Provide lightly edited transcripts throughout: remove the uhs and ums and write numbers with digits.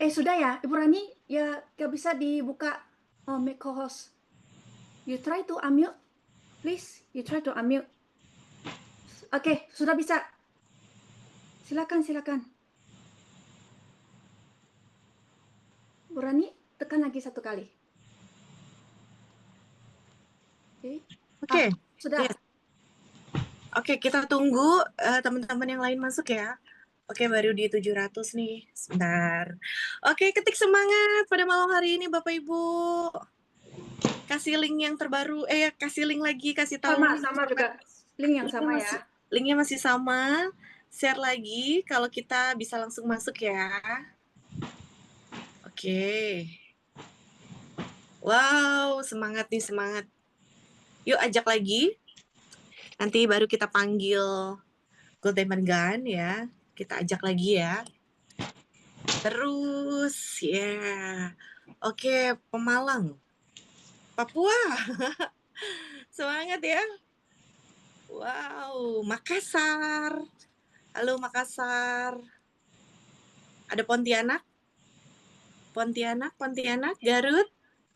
Sudah ya, Ibu Rani, ya gak bisa dibuka make co-host. You try to unmute, please. You try to unmute. Oke, sudah bisa. Silakan, silakan. Bu Rani, tekan lagi satu kali. Oke. Oke, Sudah. yes. Oke, kita tunggu teman-teman yang lain masuk ya. Oke, baru di 700 nih. Sebentar. Oke, ketik semangat pada malam hari ini Bapak Ibu. Kasih link yang terbaru, kasih link lagi, kasih tahu. Sama juga. Link yang sama ya. Linknya masih sama. Share lagi kalau kita bisa langsung masuk ya. Oke. Wow, semangat nih, semangat. Yuk ajak lagi. Nanti baru kita panggil Gold Diamond Gun ya. Kita ajak lagi ya. Terus, ya. Oke, Pemalang. Papua. Semangat ya. Wow, Makassar. Halo Makassar. Ada Pontianak? Pontianak, Garut,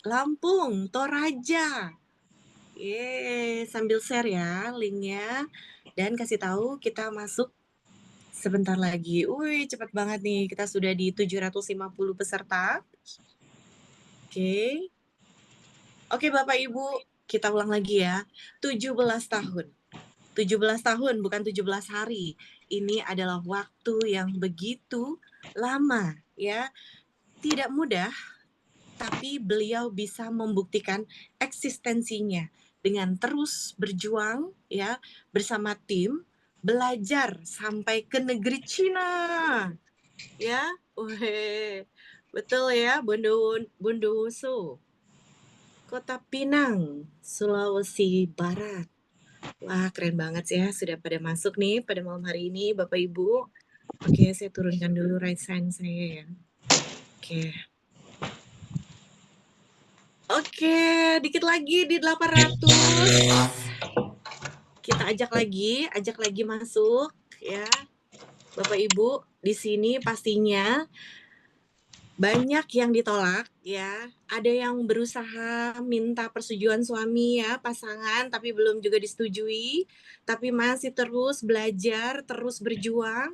Lampung, Toraja. Sambil share ya linknya. Dan kasih tahu kita masuk sebentar lagi. Wih, cepat banget nih. Kita sudah di 750 peserta. Oke. Oke, Bapak Ibu, kita ulang lagi ya. 17 tahun. 17 tahun, bukan 17 hari. Ini adalah waktu yang begitu lama, ya. Tidak mudah, tapi beliau bisa membuktikan eksistensinya dengan terus berjuang, ya, bersama tim, belajar sampai ke negeri Cina. Ya, betul ya, Bondowoso. Kota Pinang, Sulawesi Barat. Wah, keren banget sih ya, sudah pada masuk nih pada malam hari ini, Bapak Ibu. Oke, saya turunkan dulu right sign saya ya. Oke, dikit lagi di 800. Kita ajak lagi masuk ya. Bapak Ibu, di sini pastinya banyak yang ditolak ya. Ada yang berusaha minta persetujuan suami ya, pasangan, tapi belum juga disetujui. Tapi masih terus belajar, terus berjuang.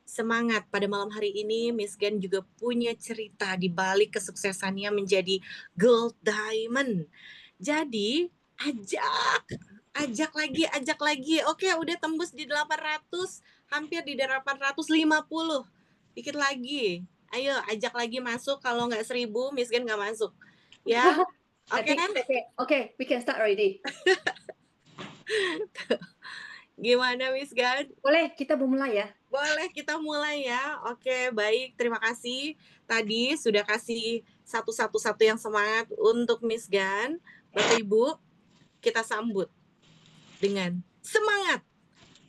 Semangat pada malam hari ini, Miss Gen juga punya cerita di balik kesuksesannya menjadi Gold Diamond. Jadi, ajak lagi. Oke, udah tembus di 800, hampir di 850. Dikit lagi. Ayo ajak lagi masuk, kalau nggak 1000 Miss Gen nggak masuk ya. Oke. Okay, we can start already. Gimana Miss Gen? Boleh kita memulai ya? Boleh kita mulai ya. Oke, baik, terima kasih tadi sudah kasih satu yang semangat untuk Miss Gan. Bapak Ibu, kita sambut dengan semangat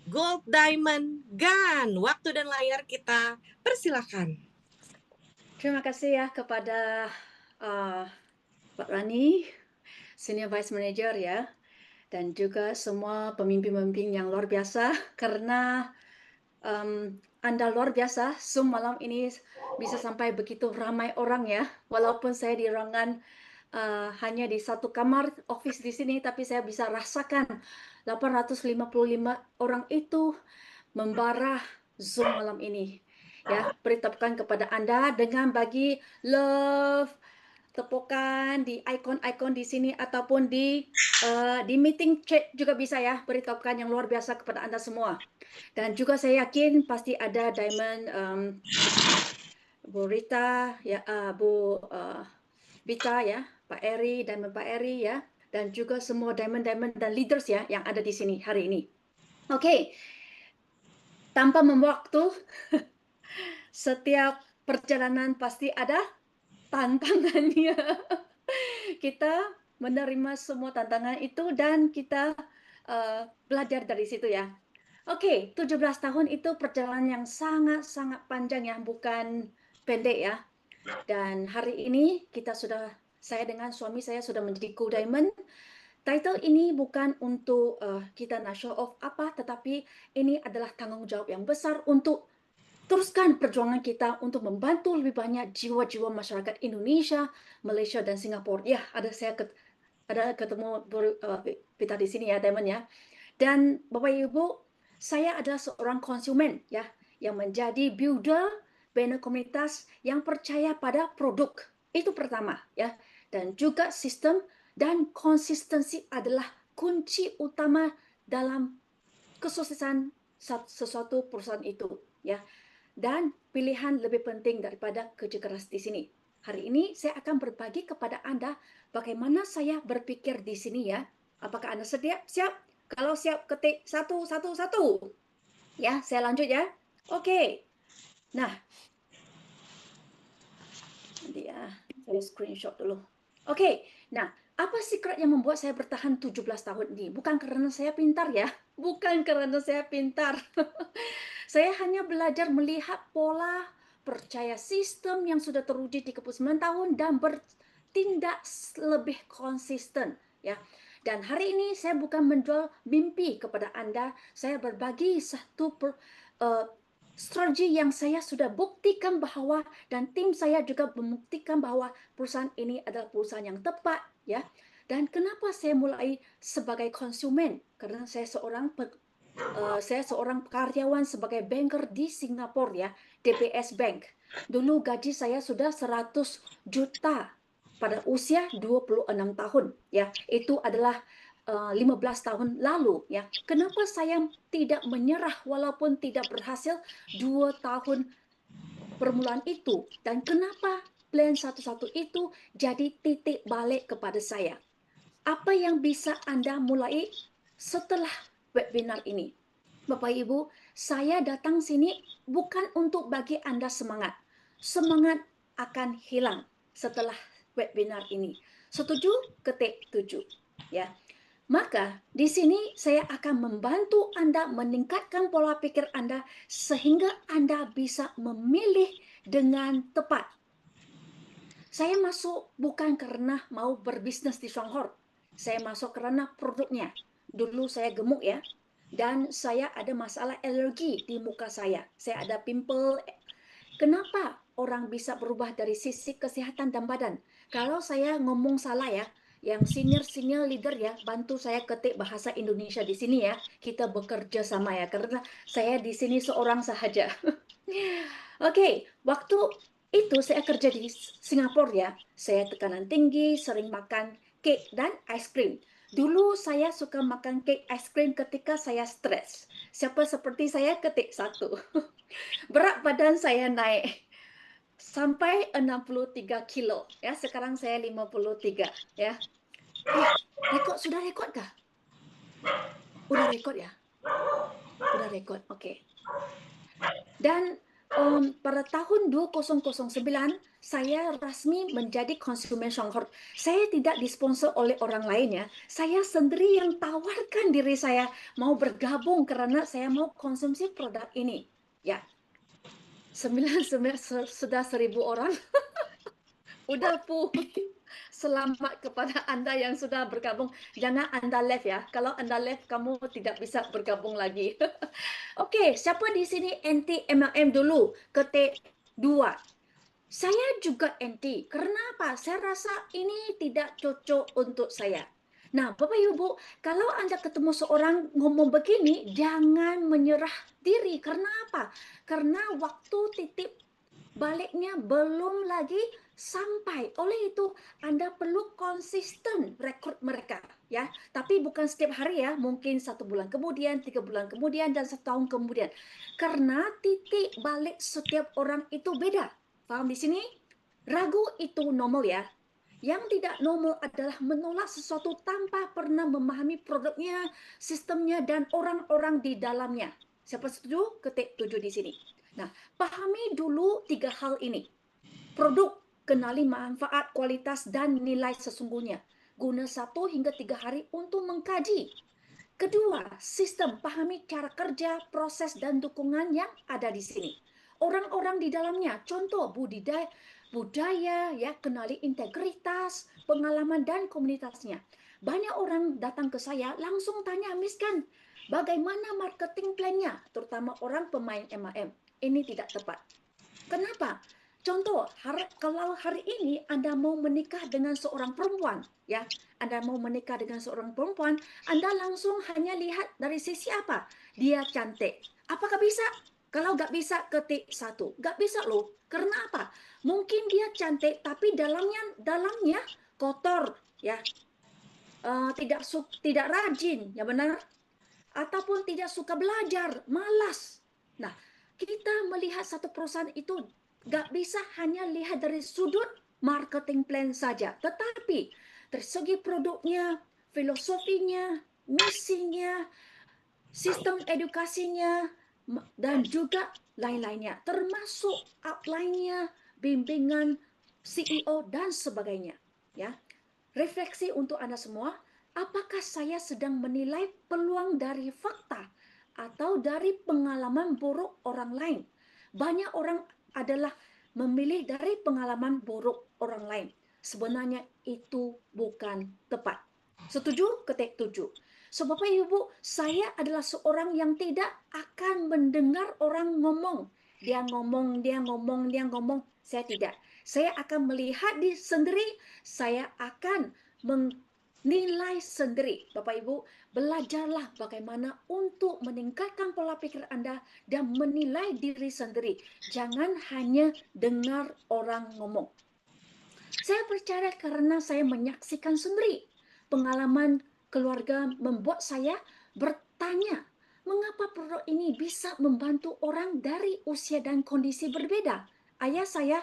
Gold Diamond Gun. Waktu dan layar kita persilakan. Terima kasih ya kepada Pak Rani, Senior Vice Manager ya, dan juga semua pemimpin-pemimpin yang luar biasa, karena Anda luar biasa. Zoom malam ini bisa sampai begitu ramai orang ya, walaupun saya di ruangan hanya di satu kamar office di sini, tapi saya bisa rasakan 855 orang itu membara Zoom malam ini. Ya, beritahukan kepada Anda dengan bagi love, tepukan di ikon-ikon di sini ataupun di meeting chat juga bisa ya, beritahukan yang luar biasa kepada Anda semua. Dan juga saya yakin pasti ada Diamond Bu Rita ya, Bu Vita ya, Pak Eri, Diamond Pak Eri ya, dan juga semua Diamond dan leaders ya yang ada di sini hari ini. Oke. Tanpa membuang waktu, setiap perjalanan pasti ada tantangannya. Kita menerima semua tantangan itu dan kita belajar dari situ ya. Oke, 17 tahun itu perjalanan yang sangat-sangat panjang ya, bukan pendek ya. Dan hari ini saya dengan suami saya sudah menjadi Gold Diamond. Title ini bukan untuk kita nak show off apa, tetapi ini adalah tanggung jawab yang besar untuk teruskan perjuangan kita untuk membantu lebih banyak jiwa-jiwa masyarakat Indonesia, Malaysia, dan Singapura. Ya, ada ketemu kita di sini ya, Diamond ya. Dan Bapak Ibu, saya adalah seorang konsumen ya, yang menjadi builder banner komunitas yang percaya pada produk. Itu pertama ya. Dan juga sistem dan konsistensi adalah kunci utama dalam kesuksesan sesuatu perusahaan itu ya. Dan pilihan lebih penting daripada kerja keras di sini. Hari ini saya akan berbagi kepada Anda bagaimana saya berpikir di sini ya. Apakah Anda sedia? Siap? Kalau siap, ketik satu, satu, satu. Ya, saya lanjut ya. Oke. Nah, nanti ya, saya screenshot dulu. Oke. Nah, apa secret yang membuat saya bertahan 17 tahun ini? Bukan karena saya pintar ya. Bukan karena saya pintar. Saya hanya belajar melihat pola, percaya sistem yang sudah teruji 39 tahun dan bertindak lebih konsisten ya. Dan hari ini saya bukan menjual mimpi kepada Anda, saya berbagi strategi yang saya sudah buktikan bahwa dan tim saya juga membuktikan bahwa perusahaan ini adalah perusahaan yang tepat ya. Dan kenapa saya mulai sebagai konsumen? Karena saya seorang karyawan sebagai banker di Singapura ya, DBS Bank. Dulu gaji saya sudah 100 juta pada usia 26 tahun ya. Itu adalah 15 tahun lalu ya. Kenapa saya tidak menyerah walaupun tidak berhasil 2 tahun permulaan itu, dan kenapa plan satu-satu itu jadi titik balik kepada saya? Apa yang bisa Anda mulai setelah webinar ini? Bapak Ibu, saya datang sini bukan untuk bagi Anda semangat. Semangat akan hilang setelah webinar ini. Setuju? Ketik 7. Ya. Maka di sini saya akan membantu Anda meningkatkan pola pikir Anda sehingga Anda bisa memilih dengan tepat. Saya masuk bukan karena mau berbisnis di Songhor. Saya masuk karena produknya. Dulu saya gemuk ya, dan saya ada masalah alergi di muka saya. Saya ada pimple. Kenapa orang bisa berubah dari sisi kesehatan dan badan? Kalau saya ngomong salah ya, yang senior leader ya, bantu saya ketik bahasa Indonesia di sini ya. Kita bekerja sama ya, karena saya di sini seorang sahaja. Oke, waktu itu saya kerja di Singapura ya. Saya tekanan tinggi, sering makan cake dan ice cream. Dulu saya suka makan cake ice cream ketika saya stres. Siapa seperti saya ketik satu. Berat badan saya naik sampai 63 kilo. Ya, sekarang saya 53 ya. Sudah rekod kah? Udah rekod ya? Udah rekod. Oke. Dan pada tahun 2009 saya resmi menjadi konsumen Songhor. Saya tidak disponsor oleh orang lain ya. Saya sendiri yang tawarkan diri saya mau bergabung karena saya mau konsumsi produk ini. Ya, sudah 1.000 orang. Udah pu. Selamat kepada Anda yang sudah bergabung. Jangan Anda left ya. Kalau Anda left, kamu tidak bisa bergabung lagi. Oke, siapa di sini anti MLM dulu? Ketik 2. Saya juga anti. Karena apa? Saya rasa ini tidak cocok untuk saya. Nah, Bapak Ibu, kalau Anda ketemu seorang ngomong begini, jangan menyerah diri. Karena apa? Karena waktu titik baliknya belum lagi sampai. Oleh itu, Anda perlu konsisten rekrut mereka, ya. Tapi bukan setiap hari ya, mungkin 1 bulan kemudian, 3 bulan kemudian, dan 1 tahun kemudian. Karena titik balik setiap orang itu beda. Paham di sini? Ragu itu normal ya. Yang tidak normal adalah menolak sesuatu tanpa pernah memahami produknya, sistemnya, dan orang-orang di dalamnya. Siapa setuju? Ketik 7 di sini. Nah, pahami dulu 3 hal ini. Produk, kenali manfaat, kualitas, dan nilai sesungguhnya. Guna 1 hingga 3 hari untuk mengkaji. Kedua, sistem, pahami cara kerja, proses, dan dukungan yang ada di sini. Orang-orang di dalamnya, contoh budaya, ya, kenali integritas, pengalaman, dan komunitasnya. Banyak orang datang ke saya langsung tanya, Miss Kan, bagaimana marketing plan-nya, terutama orang pemain MLM. ini tidak tepat. Kenapa? Contoh, kalau hari ini Anda mau menikah dengan seorang perempuan, ya, Anda mau menikah dengan seorang perempuan, Anda langsung hanya lihat dari sisi apa? Dia cantik. Apakah bisa? Kalau nggak bisa, ketik satu. Nggak bisa loh. Karena apa? Mungkin dia cantik, tapi dalamnya kotor, ya, tidak rajin, ya benar, ataupun tidak suka belajar, malas. Nah, kita melihat satu perusahaan itu nggak bisa hanya lihat dari sudut marketing plan saja, tetapi dari segi produknya, filosofinya, misinya, sistem edukasinya, dan juga lain-lainnya, termasuk outline-nya, bimbingan CEO dan sebagainya. Ya, refleksi untuk Anda semua, apakah saya sedang menilai peluang dari fakta atau dari pengalaman buruk orang lain? Banyak orang adalah memilih dari pengalaman buruk orang lain. Sebenarnya itu bukan tepat. Setuju? Ketik 7. So, Bapak Ibu, saya adalah seorang yang tidak akan mendengar orang ngomong. Dia ngomong, dia ngomong, dia ngomong. Saya tidak. Saya akan melihat di sendiri, saya akan menilai sendiri. Bapak Ibu, belajarlah bagaimana untuk meningkatkan pola pikir Anda dan menilai diri sendiri. Jangan hanya dengar orang ngomong. Saya percaya karena saya menyaksikan sendiri. Pengalaman keluarga membuat saya bertanya, mengapa produk ini bisa membantu orang dari usia dan kondisi berbeda? Ayah saya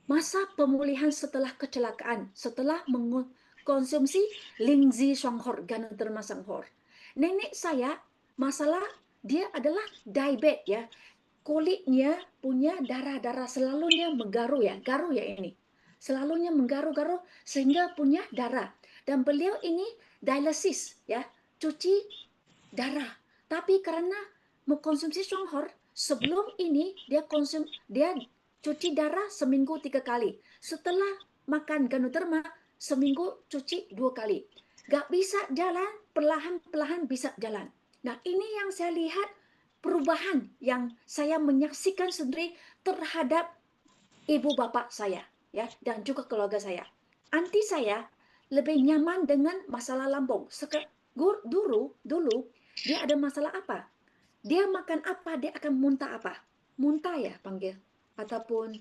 masa pemulihan setelah kecelakaan, setelah mengkonsumsi Lingzi Songhor, Ganoderma Songhor. Nenek saya, masalah dia adalah diabetes ya. Kulitnya punya darah-darah, selalunya menggaru ya, garu ya ini. Selalunya menggaru-garu sehingga punya darah. Dan beliau ini dialisis ya, cuci darah. Tapi karena mengkonsumsi Songhor, sebelum ini dia cuci darah seminggu 3 kali. Setelah makan Ganoderma, seminggu cuci 2 kali. Gak bisa jalan, perlahan-perlahan bisa jalan. Nah, ini yang saya lihat perubahan yang saya menyaksikan sendiri terhadap ibu bapak saya, ya, dan juga keluarga saya. Anti saya lebih nyaman dengan masalah lambung. Dulu dia ada masalah apa? Dia makan apa, dia akan muntah apa? Muntah ya panggil, ataupun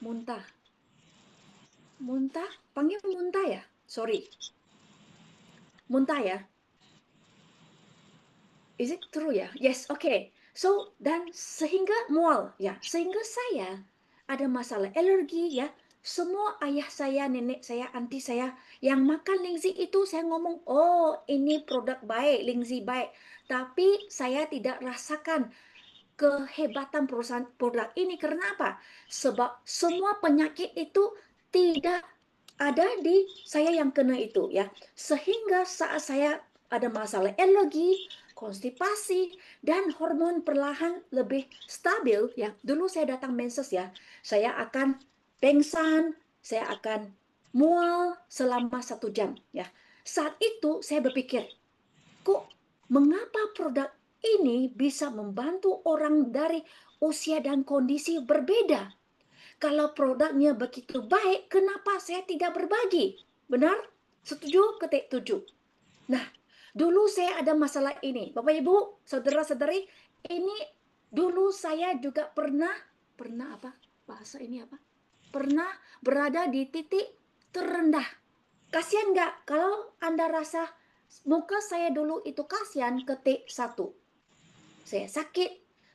muntah. Muntah, panggil muntah ya? Sorry, muntah ya? Is it true ya? Yes, okay. So, dan sehingga mual ya, sehingga saya ada masalah alergi ya. Semua ayah saya, nenek saya, anti saya yang makan Lingzi itu saya ngomong, oh ini produk baik, Lingzi baik. Tapi saya tidak rasakan kehebatan perusahaan produk ini. Karena apa? Sebab semua penyakit itu tidak ada di saya yang kena itu ya. Sehingga saat saya ada masalah alergi, konstipasi, dan hormon perlahan lebih stabil ya. Dulu saya datang menses ya, saya akan pengsan, saya akan mual selama 1 jam ya. Saat itu saya berpikir, kok mengapa produk ini bisa membantu orang dari usia dan kondisi berbeda? Kalau produknya begitu baik, kenapa saya tidak berbagi? Benar? Setuju? Ketik 7. Nah, dulu saya ada masalah ini. Bapak Ibu, saudara-saudari, ini dulu saya juga pernah apa? Bahasa ini apa? Pernah berada di titik terendah. Kasihan nggak kalau Anda rasa muka saya dulu itu kasihan, ketik 1. Saya sakit,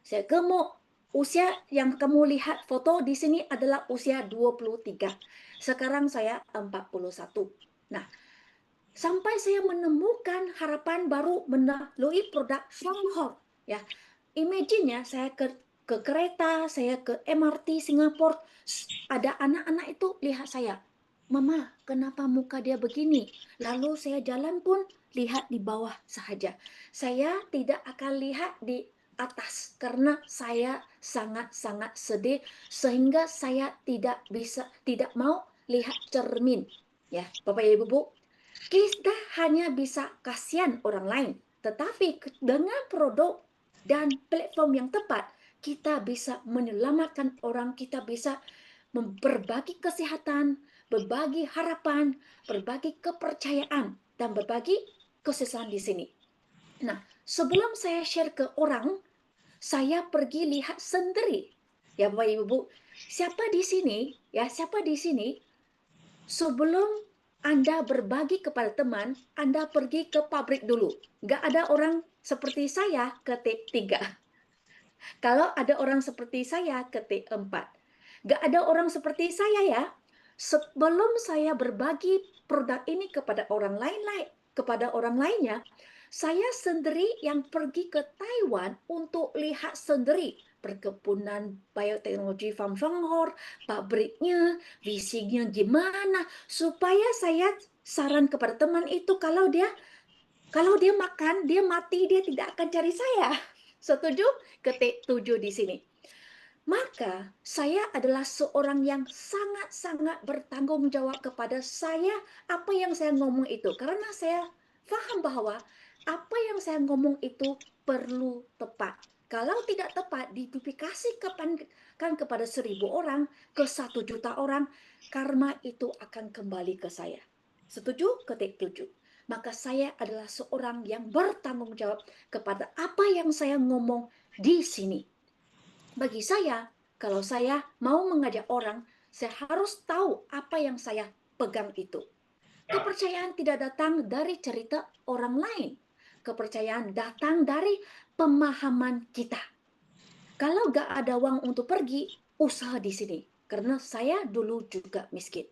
saya gemuk. Usia yang kamu lihat foto di sini adalah usia 23. Sekarang saya 41. Nah, sampai saya menemukan harapan baru melalui produk Songhor. Ya, imagine ya, saya ke kereta, saya ke MRT Singapura, ada anak-anak itu lihat saya, Mama, kenapa muka dia begini? Lalu saya jalan pun lihat di bawah saja. Saya tidak akan lihat di atas karena saya sangat-sangat sedih sehingga saya tidak mau lihat cermin. Ya, Bapak Ibu, Bu, kita hanya bisa kasihan orang lain, tetapi dengan produk dan platform yang tepat, kita bisa menyelamatkan orang, kita bisa berbagi kesehatan, berbagi harapan, berbagi kepercayaan, dan berbagi kesusahan di sini. Nah, sebelum saya share ke orang, saya pergi lihat sendiri. Ya, Bapak Ibu, siapa di sini? Ya, siapa di sini? Sebelum Anda berbagi kepada teman, Anda pergi ke pabrik dulu. Nggak ada orang seperti saya ketik 3. Kalau ada orang seperti saya, ketik 4. Gak ada orang seperti saya ya. Sebelum saya berbagi produk ini kepada orang lainnya, saya sendiri yang pergi ke Taiwan untuk lihat sendiri perkebunan bioteknologi Farm Songhor, pabriknya, visinya gimana, supaya saya saran kepada teman itu kalau dia makan, dia mati, dia tidak akan cari saya. Setuju? Ketik 7 di sini. Maka saya adalah seorang yang sangat-sangat bertanggung jawab kepada saya apa yang saya ngomong itu. Karena saya paham bahwa apa yang saya ngomong itu perlu tepat. Kalau tidak tepat, diduplikasikan kepada 1.000 orang, ke 1 juta orang, karma itu akan kembali ke saya. Setuju? Ketik 7. Maka saya adalah seorang yang bertanggung jawab kepada apa yang saya ngomong di sini. Bagi saya, kalau saya mau mengajak orang, saya harus tahu apa yang saya pegang itu. Kepercayaan tidak datang dari cerita orang lain. Kepercayaan datang dari pemahaman kita. Kalau gak ada uang untuk pergi, usaha di sini. Karena saya dulu juga miskin.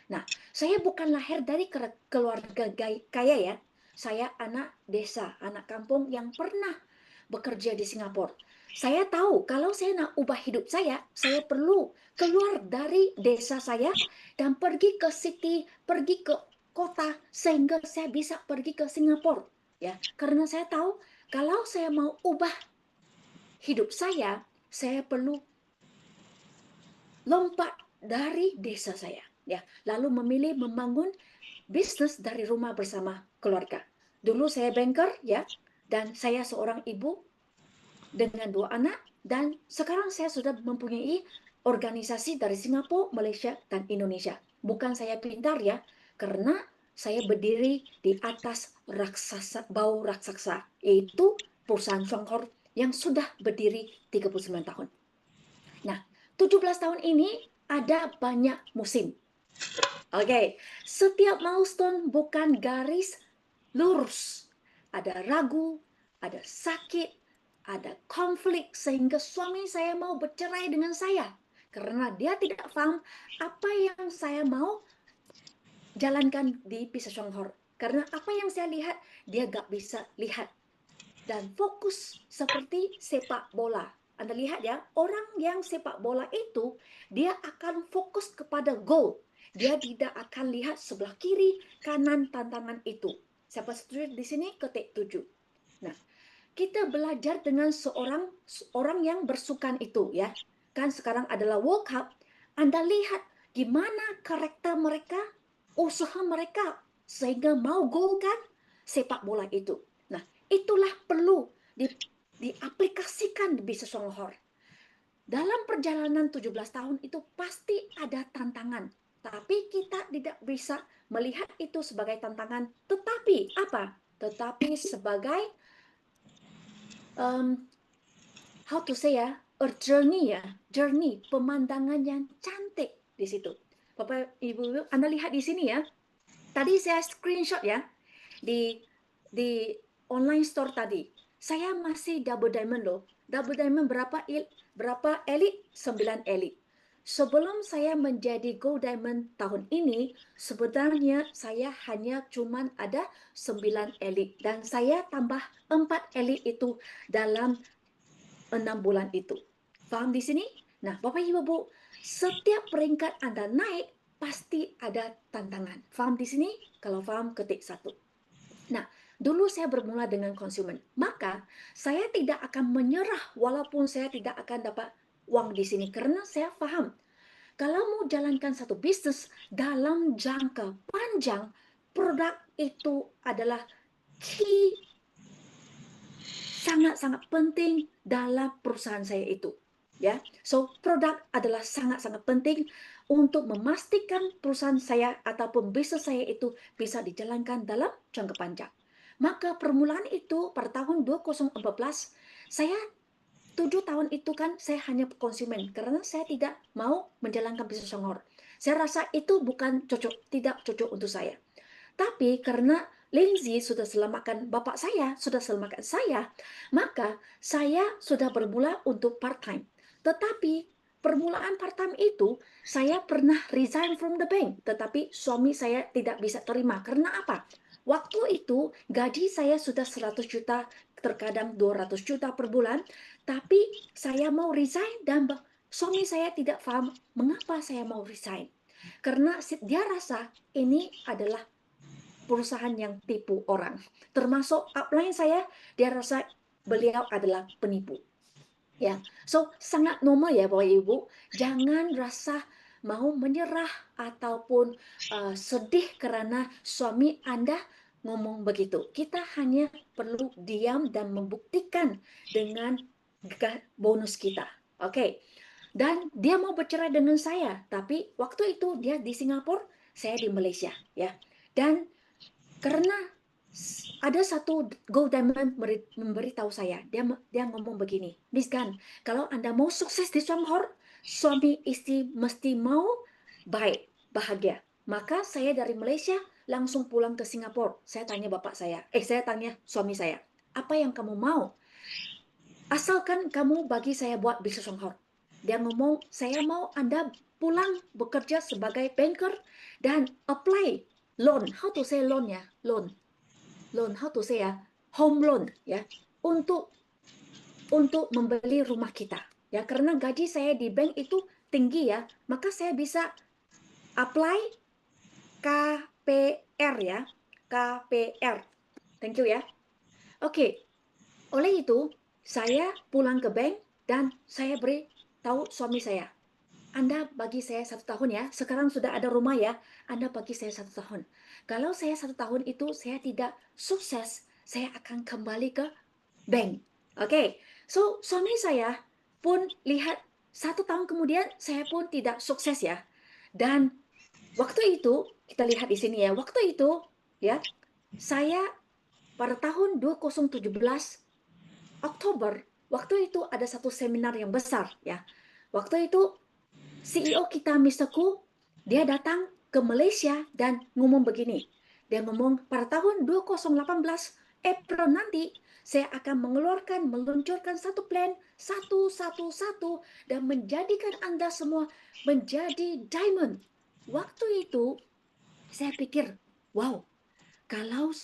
Nah, saya bukan lahir dari keluarga kaya ya. Saya anak desa, anak kampung yang pernah bekerja di Singapura. Saya tahu kalau saya nak ubah hidup saya perlu keluar dari desa saya dan pergi ke city, pergi ke kota sehingga saya bisa pergi ke Singapura. Ya, karena saya tahu kalau saya mau ubah hidup saya perlu lompat dari desa saya. Ya, lalu memilih membangun bisnis dari rumah bersama keluarga. Dulu saya banker ya, dan saya seorang ibu dengan 2 anak, dan sekarang saya sudah mempunyai organisasi dari Singapura, Malaysia, dan Indonesia. Bukan saya pintar ya, karena saya berdiri di atas bau raksasa, yaitu perusahaan Songhor yang sudah berdiri 39 tahun. Nah, 17 tahun ini ada banyak musim. Oke, setiap milestone bukan garis lurus. Ada ragu, ada sakit, ada konflik sehingga suami saya mau bercerai dengan saya karena dia tidak paham apa yang saya mau jalankan di Pisah Songhor. Karena apa yang saya lihat, dia gak bisa lihat. Dan fokus seperti sepak bola. Anda lihat ya, orang yang sepak bola itu, dia akan fokus kepada gol. Dia tidak akan lihat sebelah kiri, kanan tantangan itu. Siapa setuju di sini? Ketik 7. Nah, kita belajar dengan orang yang bersukan itu ya. Kan sekarang adalah World Cup. Anda lihat gimana karakter mereka, usaha mereka sehingga mau gol kan sepak bola itu. Nah, itulah perlu diaplikasikan di bisnis Songhor. Dalam perjalanan 17 tahun itu pasti ada tantangan. Tapi kita tidak bisa melihat itu sebagai tantangan. Tetapi apa? Tetapi sebagai how to say ya, a journey, pemandangan yang cantik di situ. Bapak Ibu, Anda lihat di sini ya. Tadi saya screenshot ya di online store tadi. Saya masih double diamond loh. Double diamond berapa elite? 9 elite. Sebelum saya menjadi gold diamond tahun ini, sebenarnya saya hanya cuman ada 9 elite dan saya tambah 4 elite itu dalam 6 bulan itu. Paham di sini? Nah, Bapak Ibu, setiap peringkat Anda naik pasti ada tantangan. Paham di sini? Kalau paham, ketik 1. Nah, dulu saya bermula dengan konsumen. Maka, saya tidak akan menyerah walaupun saya tidak akan dapat uang di sini. Karena saya paham, kalau mau jalankan satu bisnis dalam jangka panjang, produk itu adalah key sangat-sangat penting dalam perusahaan saya itu. Ya, so produk adalah sangat-sangat penting untuk memastikan perusahaan saya ataupun bisnis saya itu bisa dijalankan dalam jangka panjang. Maka permulaan itu pada tahun 2014, saya 7 tahun itu kan saya hanya konsumen karena saya tidak mau menjalankan bisnis Songhor. Saya rasa itu bukan cocok, tidak cocok untuk saya. Tapi karena Lindsay sudah selamatkan bapak saya, sudah selamatkan saya, maka saya sudah bermula untuk part-time. Tetapi permulaan part-time itu, saya pernah resign from the bank, tetapi suami saya tidak bisa terima. Karena apa? Waktu itu gaji saya sudah 100 juta, terkadang 200 juta per bulan, tapi saya mau resign dan suami saya tidak paham mengapa saya mau resign. Karena dia rasa ini adalah perusahaan yang tipu orang. Termasuk upline saya, dia rasa beliau adalah penipu. Ya, so sangat normal ya Bapak Ibu, jangan rasa mau menyerah ataupun sedih karena suami Anda ngomong begitu. Kita hanya perlu diam dan membuktikan dengan bonus kita. Oke. Dan dia mau bercerai dengan saya, tapi waktu itu dia di Singapura, saya di Malaysia, ya. Dan karena ada satu Gold Diamond memberitahu saya, dia ngomong begini, Miss Gan, kalau Anda mau sukses di Songhor, suami istri mesti mau baik, bahagia. Maka saya dari Malaysia langsung pulang ke Singapura. Saya tanya saya tanya suami saya, apa yang kamu mau? Asalkan kamu bagi saya buat bisnis Songhor. Dia ngomong, saya mau Anda pulang bekerja sebagai banker dan apply loan. How to say loan ya? Loan, how to say ya? Home loan ya. Untuk membeli rumah kita. Ya, karena gaji saya di bank itu tinggi ya, maka saya bisa apply KPR ya. KPR. Thank you ya. Oke. Oleh itu, saya pulang ke bank dan saya beri tahu suami saya, Anda bagi saya 1 tahun ya, sekarang sudah ada rumah ya, Anda bagi saya 1 tahun. Kalau saya 1 tahun itu saya tidak sukses, saya akan kembali ke bank. Oke, so suami saya pun lihat 1 tahun kemudian saya pun tidak sukses ya. Dan waktu itu, kita lihat di sini ya, waktu itu ya, saya pada tahun 2017 Oktober, waktu itu ada satu seminar yang besar ya. Waktu itu CEO kita Mr. Ku, dia datang ke Malaysia dan ngomong begini. Dia ngomong pada tahun 2018 April nanti saya akan meluncurkan satu plan satu dan menjadikan Anda semua menjadi diamond. Waktu itu saya pikir, wow, kalau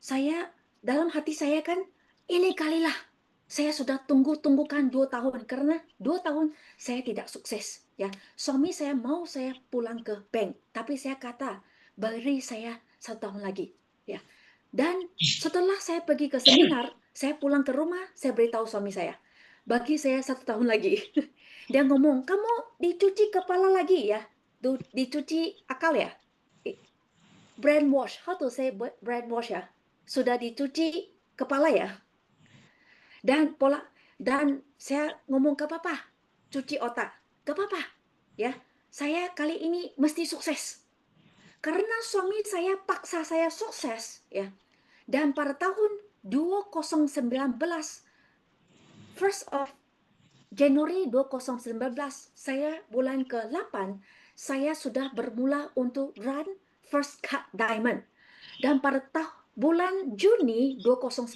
saya dalam hati saya kan ini kalilah saya sudah tunggu-tunggukan 2 tahun karena 2 tahun saya tidak sukses ya. Suami saya mau saya pulang ke bank, tapi saya kata beri saya 1 tahun lagi ya. Dan setelah saya pergi ke seminar, saya pulang ke rumah, saya beritahu suami saya, bagi saya 1 tahun lagi. Dia ngomong, kamu dicuci kepala lagi ya, dicuci akal ya. Brainwash, how to say brainwash ya? Sudah dicuci kepala ya? Dan saya ngomong ke papa, cuci otak. Ke papa, ya. Saya kali ini mesti sukses. Karena suami saya paksa saya sukses, ya. Dan pada tahun 2019, 1st of Januari 2019, saya bulan ke-8, saya sudah bermula untuk run First Cut Diamond. Dan pada bulan Juni 2019,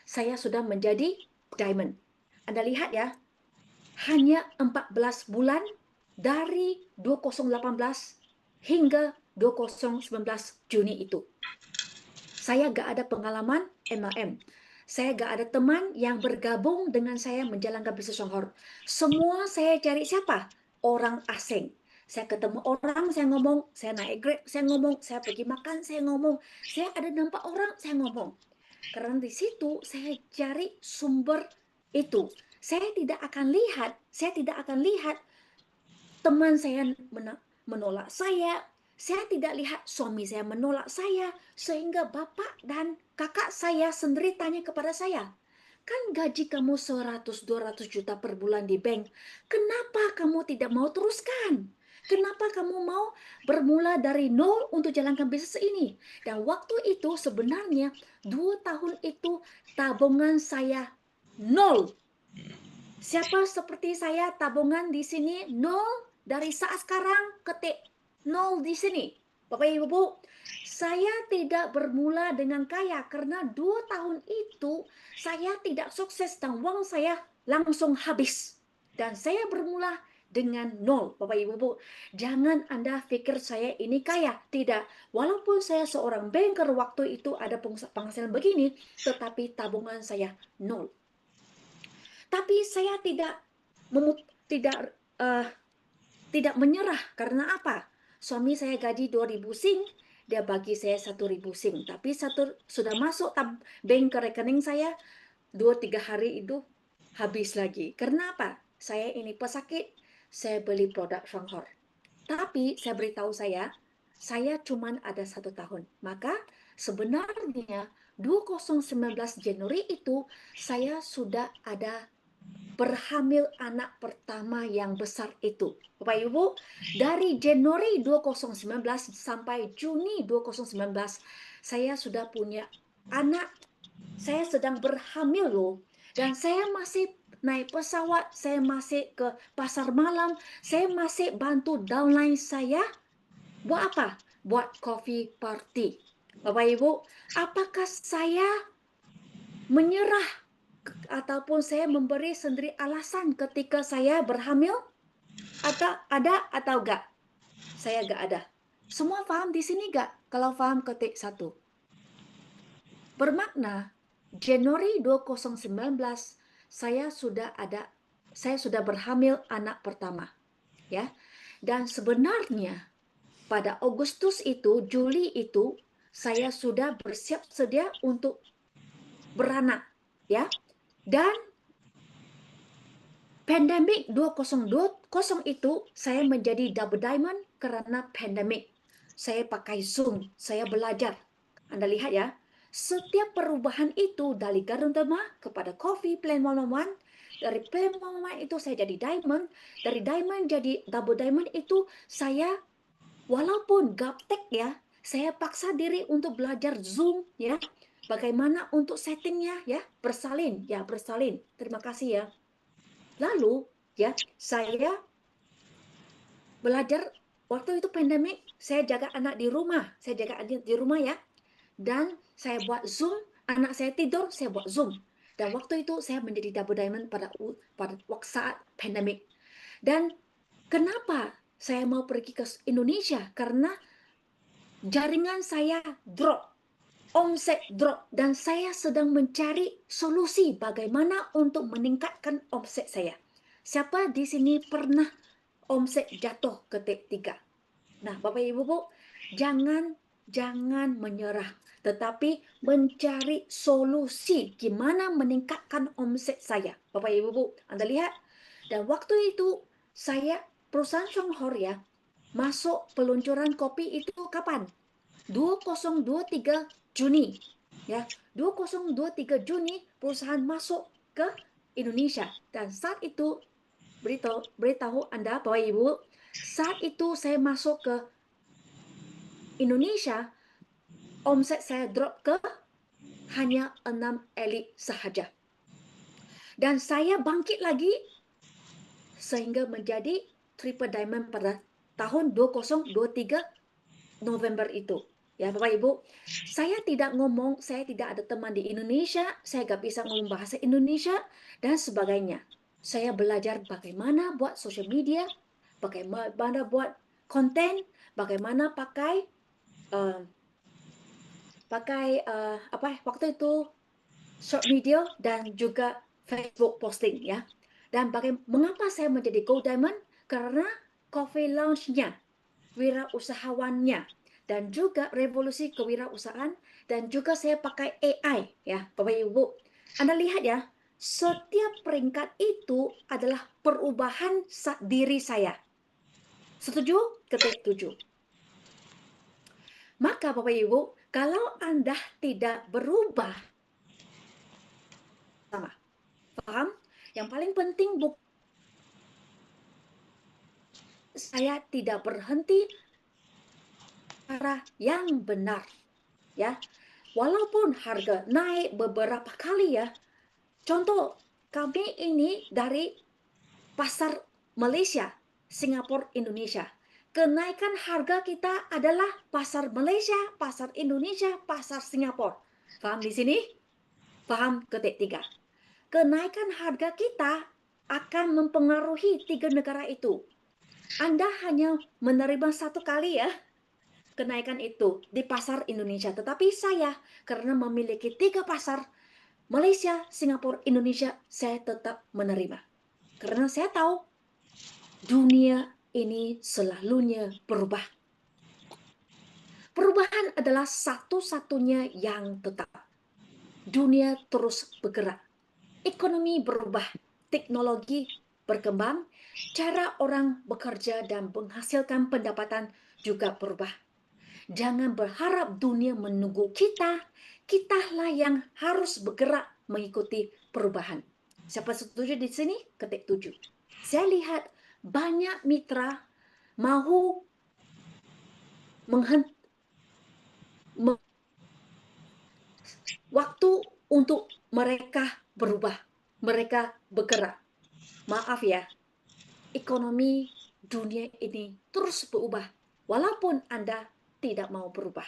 saya sudah menjadi diamond. Anda lihat ya, hanya 14 bulan dari 2018 hingga 2019 Juni itu. Saya gak ada pengalaman MLM. Saya gak ada teman yang bergabung dengan saya menjalankan bisnis Songhor. Semua saya cari siapa? Orang asing. Saya ketemu orang, saya ngomong, saya naik Grab, saya ngomong, saya pergi makan, saya ngomong, saya ada nampak orang, saya ngomong. Karena di situ saya cari sumber itu. Saya tidak akan lihat teman saya menolak saya tidak lihat suami saya menolak saya, sehingga bapak dan kakak saya sendiri tanya kepada saya, kan gaji kamu 100-200 juta per bulan di bank. Kenapa kamu tidak mau teruskan? Kenapa kamu mau bermula dari nol untuk jalankan bisnis ini? Dan waktu itu sebenarnya 2 tahun itu tabungan saya nol. Siapa seperti saya tabungan di sini nol, dari saat sekarang ketik nol di sini. Bapak Ibu, saya tidak bermula dengan kaya karena 2 tahun itu saya tidak sukses dan uang saya langsung habis. Dan saya bermula dengan nol. Bapak Ibu, jangan Anda pikir saya ini kaya. Tidak. Walaupun saya seorang banker waktu itu ada penghasilan begini, tetapi tabungan saya nol. Tapi saya tidak tidak menyerah. Karena apa? Suami saya gaji 2.000 sing, dia bagi saya 1.000 sing. Tapi sudah masuk bank ke rekening saya, 2-3 hari itu habis lagi. Karena apa? Saya ini pesakit, saya beli produk Shanghai. Tapi saya beritahu saya cuma ada 1 tahun. Maka sebenarnya 2019 Januari itu saya sudah ada berhamil anak pertama yang besar itu. Bapak Ibu, dari Januari 2019 sampai Juni 2019, saya sudah punya anak, saya sedang berhamil loh. Dan saya masih naik pesawat, saya masih ke pasar malam, saya masih bantu downline saya. Buat apa? Buat coffee party. Bapak Ibu, apakah saya menyerah ataupun saya memberi sendiri alasan ketika saya berhamil? Atau enggak? Saya enggak ada. Semua paham di sini enggak? Kalau paham ketik 1. Bermakna Januari 2019 saya sudah berhamil anak pertama, ya. Dan sebenarnya pada Agustus itu, Juli itu saya sudah bersiap sedia untuk beranak, ya. Dan pandemik 2020 itu saya menjadi double diamond karena pandemik. Saya pakai Zoom, saya belajar. Anda lihat ya, setiap perubahan itu dari Garden Dharma kepada Coffee Plan 111, dari Plan 111 itu saya jadi diamond, dari diamond jadi double diamond itu saya walaupun gaptek ya, saya paksa diri untuk belajar Zoom ya. Bagaimana untuk settingnya ya, bersalin. Terima kasih ya. Lalu ya, saya belajar waktu itu pandemik, saya jaga anak di rumah. Saya jaga anak di rumah ya. Dan saya buat Zoom, anak saya tidur, saya buat Zoom. Dan waktu itu saya menjadi double diamond pada waktu saat pandemik. Dan kenapa saya mau pergi ke Indonesia? Karena jaringan saya drop, omset drop, dan saya sedang mencari solusi bagaimana untuk meningkatkan omset saya. Siapa di sini pernah omset jatuh ke tiga? Nah, Bapak Ibu, Bu, jangan menyerah, tetapi mencari solusi gimana meningkatkan omset saya. Bapak Ibu, Bu, Anda lihat. Dan waktu itu saya perusahaan Songhor ya, masuk peluncuran kopi itu kapan? 2023 Juni. Ya, 2023 Juni perusahaan masuk ke Indonesia. Dan saat itu beritahu Anda Bapak Ibu, saat itu saya masuk ke Indonesia, omset saya drop ke hanya 6 elit sahaja. Dan saya bangkit lagi sehingga menjadi triple diamond pada tahun 2023 November itu. Ya Bapak Ibu, saya tidak ada teman di Indonesia, saya nggak bisa ngomong bahasa Indonesia, dan sebagainya. Saya belajar bagaimana buat social media, bagaimana buat konten, bagaimana pakai waktu itu short video dan juga Facebook posting ya. Dan mengapa saya menjadi Gold Diamond? Karena Coffee Lounge-nya, wirausahawannya, dan juga revolusi kewirausahaan, dan juga saya pakai AI ya, Bapak Ibu. Anda lihat ya, setiap peringkat itu adalah perubahan diri saya. Setuju? Ketik 7. Maka Bapak Ibu, kalau Anda tidak berubah sama. Paham? Yang paling penting saya tidak berhenti cara yang benar, ya. Walaupun harga naik beberapa kali ya. Contoh, kami ini dari pasar Malaysia, Singapura, Indonesia. Kenaikan harga kita adalah pasar Malaysia, pasar Indonesia, pasar Singapura. Paham di sini? Paham ketik 3. Kenaikan harga kita akan mempengaruhi 3 negara itu. Anda hanya menerima satu kali ya kenaikan itu di pasar Indonesia. Tetapi saya karena memiliki 3 pasar, Malaysia, Singapura, Indonesia, saya tetap menerima. Karena saya tahu dunia ini selalunya berubah. Perubahan adalah satu-satunya yang tetap. Dunia terus bergerak. Ekonomi berubah, teknologi berkembang, cara orang bekerja dan menghasilkan pendapatan juga berubah. Jangan berharap dunia menunggu kita, kitalah yang harus bergerak mengikuti perubahan. Siapa setuju di sini? Ketik 7. Saya lihat banyak mitra mahu waktu untuk mereka berubah, mereka bergerak. Maaf ya, ekonomi dunia ini terus berubah, walaupun Anda tidak mau berubah.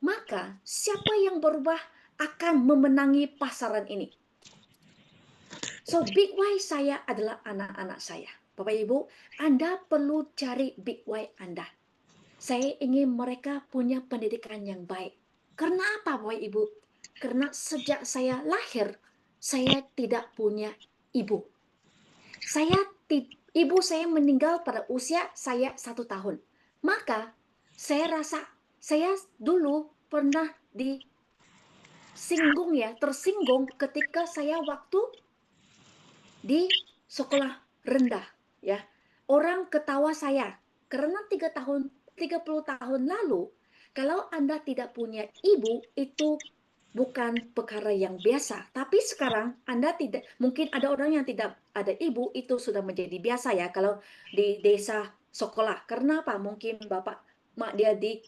Maka siapa yang berubah akan memenangi pasaran ini. So, big why saya adalah anak-anak saya. Bapak Ibu, Anda perlu cari big why Anda. Saya ingin mereka punya pendidikan yang baik. Karena apa, Bapak Ibu? Karena sejak saya lahir, saya tidak punya ibu. Ibu saya meninggal pada usia saya 1 tahun. Maka saya rasa saya dulu pernah tersinggung ketika saya waktu di sekolah rendah, ya. Orang ketawa saya karena 30 tahun lalu, kalau Anda tidak punya ibu itu bukan perkara yang biasa. Tapi sekarang Anda tidak, mungkin ada orang yang tidak ada ibu itu sudah menjadi biasa ya kalau di desa sekolah. Karena apa? Mungkin bapak mak dia di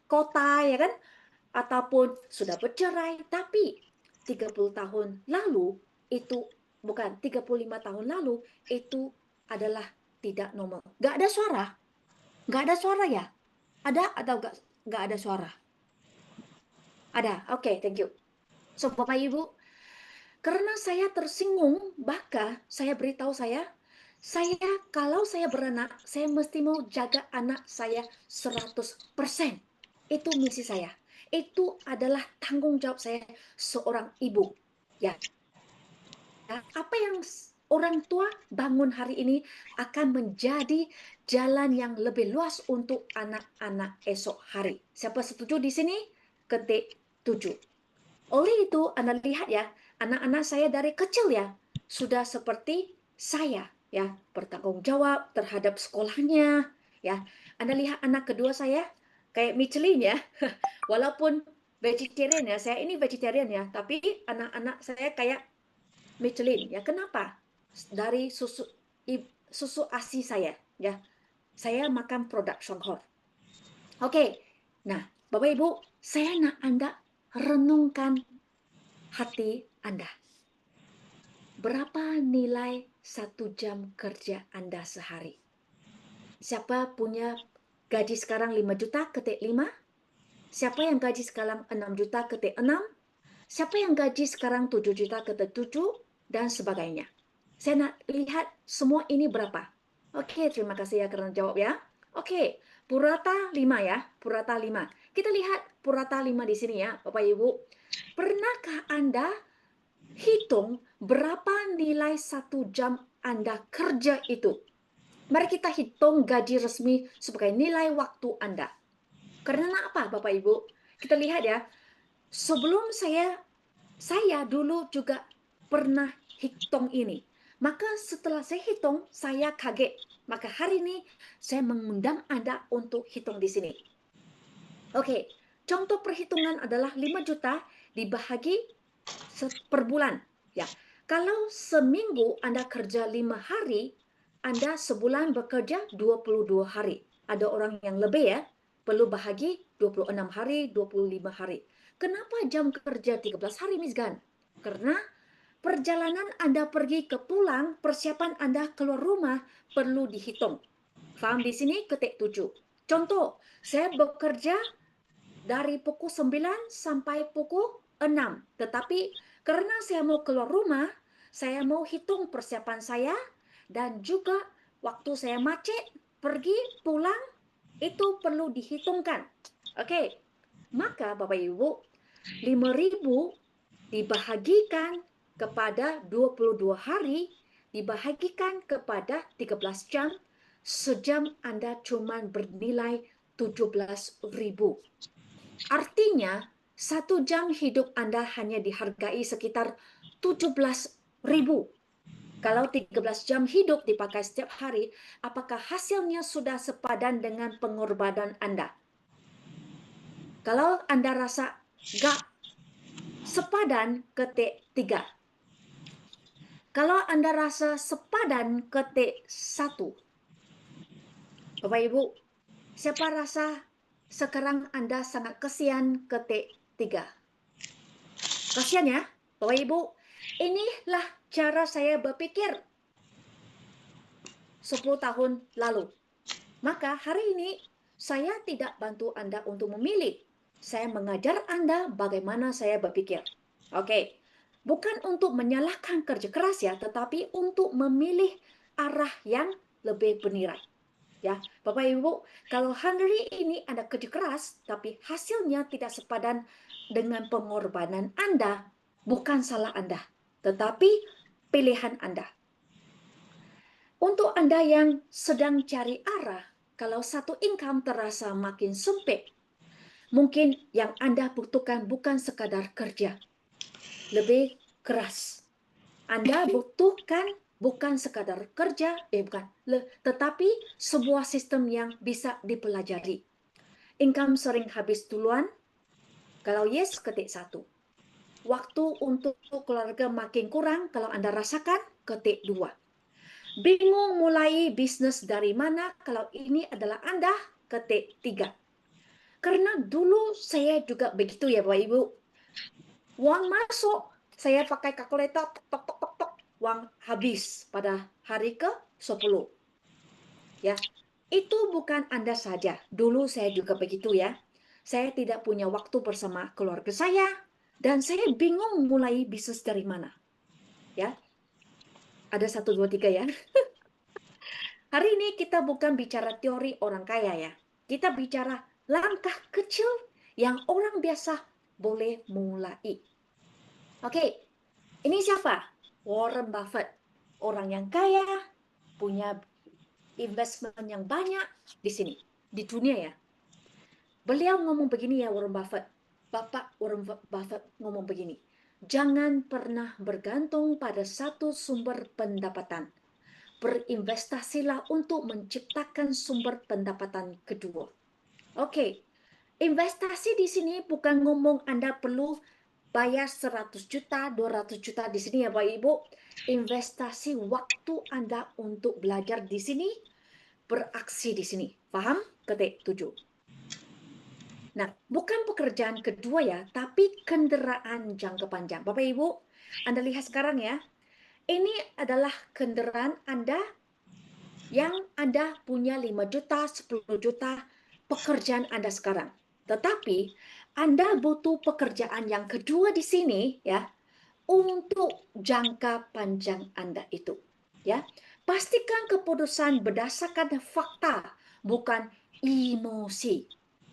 kota ya kan, ataupun sudah bercerai, tapi 30 tahun lalu itu bukan 35 tahun lalu itu adalah tidak normal. Nggak ada suara. Nggak ada suara ya? Ada atau nggak ada suara? Ada. Oke, thank you. So, Bapak Ibu, karena saya tersinggung, bahkan saya beritahu saya kalau saya beranak, saya mesti mau jaga anak saya 100%. Itu misi saya. Itu adalah tanggung jawab saya seorang ibu. Ya, apa yang orang tua bangun hari ini akan menjadi jalan yang lebih luas untuk anak-anak esok hari. Siapa setuju di sini? Ketik 7. Oleh itu, Anda lihat ya, anak-anak saya dari kecil ya, sudah seperti saya ya, bertanggung jawab terhadap sekolahnya ya. Anda lihat anak kedua saya kayak Michelin ya. Walaupun vegetarian ya, saya ini vegetarian ya, tapi anak-anak saya kayak Michelin ya. Kenapa? Dari susu ASI saya ya. Saya makan produk Songhor. Oke. Nah, Bapak Ibu, saya nak Anda renungkan hati Anda. Berapa nilai 1 jam kerja Anda sehari? Siapa punya gaji sekarang 5 juta, ketik 5. Siapa yang gaji sekarang 6 juta, ketik 6. Siapa yang gaji sekarang 7 juta, ketik 7, dan sebagainya. Saya nak lihat semua ini berapa. Oke, terima kasih ya karena jawab ya. Oke, purata 5 ya, purata 5. Kita lihat purata 5 di sini ya, Bapak Ibu. Pernahkah Anda hitung berapa nilai 1 jam Anda kerja itu? Mari kita hitung gaji resmi sebagai nilai waktu Anda. Karena apa, Bapak Ibu? Kita lihat ya, sebelum saya dulu juga pernah hitung ini. Maka setelah saya hitung, saya kaget. Maka hari ini saya mengundang Anda untuk hitung di sini. Oke, contoh perhitungan adalah 5 juta dibahagi per bulan. Ya, Kalau seminggu Anda kerja 5 hari, Anda sebulan bekerja 22 hari. Ada orang yang lebih ya, perlu bahagi 26 hari, 25 hari. Kenapa jam kerja 13 hari, Miss Gan? Karena perjalanan Anda pergi ke pulang, persiapan Anda keluar rumah perlu dihitung. Faham di sini? Ketik 7. Contoh, saya bekerja dari pukul 9 sampai pukul 6. Tetapi karena saya mau keluar rumah, saya mau hitung persiapan saya dan juga waktu saya macet, pergi, pulang, itu perlu dihitungkan. Oke, maka Bapak Ibu, 5.000 dibahagikan kepada 22 hari, dibahagikan kepada 13 jam, sejam Anda cuma bernilai 17.000. Artinya, 1 jam hidup Anda hanya dihargai sekitar 17.000. Kalau 13 jam hidup dipakai setiap hari, apakah hasilnya sudah sepadan dengan pengorbanan Anda? Kalau Anda rasa gak sepadan, ketik 3. Kalau Anda rasa sepadan, ketik 1. Bapak Ibu, siapa rasa sekarang Anda sangat kesian, ketik 3. Kasihan ya, Bapak Ibu. Inilah cara saya berpikir 10 tahun lalu. Maka hari ini saya tidak bantu Anda untuk memilih. Saya mengajar Anda bagaimana saya berpikir. Oke, bukan untuk menyalahkan kerja keras ya, tetapi untuk memilih arah yang lebih bernilai. Ya, Bapak Ibu, kalau hari ini Anda kerja keras, tapi hasilnya tidak sepadan dengan pengorbanan Anda, bukan salah Anda, tetapi pilihan Anda. Untuk Anda yang sedang cari arah, kalau satu income terasa makin sempit, mungkin yang Anda butuhkan bukan sekadar kerja, lebih keras. Anda butuhkan bukan sekadar kerja, tetapi sebuah sistem yang bisa dipelajari. Income sering habis duluan, kalau yes, ketik 1. Waktu untuk keluarga makin kurang, kalau Anda rasakan, ketik 2. Bingung mulai bisnis dari mana, kalau ini adalah Anda, ketik 3. Karena dulu saya juga begitu ya Bapak Ibu. Uang masuk, saya pakai kalkulator, tok, tok, tok, tok, uang habis pada hari ke-10. Ya, itu bukan Anda saja. Dulu saya juga begitu ya. Saya tidak punya waktu bersama keluarga saya, dan saya bingung mulai bisnis dari mana. Ya, ada 1, 2, 3 ya. Hari ini kita bukan bicara teori orang kaya ya. Kita bicara langkah kecil yang orang biasa boleh mulai. Oke, ini siapa? Warren Buffett. Orang yang kaya, punya investment yang banyak di sini, di dunia ya. Beliau ngomong begini ya, Warren Buffett. Bapak Warren Buffett ngomong begini. Jangan pernah bergantung pada satu sumber pendapatan. Berinvestasilah untuk menciptakan sumber pendapatan kedua. Oke, investasi di sini bukan ngomong Anda perlu bayar 100 juta, 200 juta di sini ya Bapak Ibu. Investasi waktu Anda untuk belajar di sini, beraksi di sini. Paham? Ketik 7. Nah, bukan pekerjaan kedua ya, tapi kendaraan jangka panjang. Bapak Ibu, Anda lihat sekarang ya, ini adalah kendaraan Anda yang Anda punya 5 juta, 10 juta, pekerjaan Anda sekarang. Tetapi Anda butuh pekerjaan yang kedua di sini ya, untuk jangka panjang Anda itu. Ya, pastikan keputusan berdasarkan fakta, bukan emosi.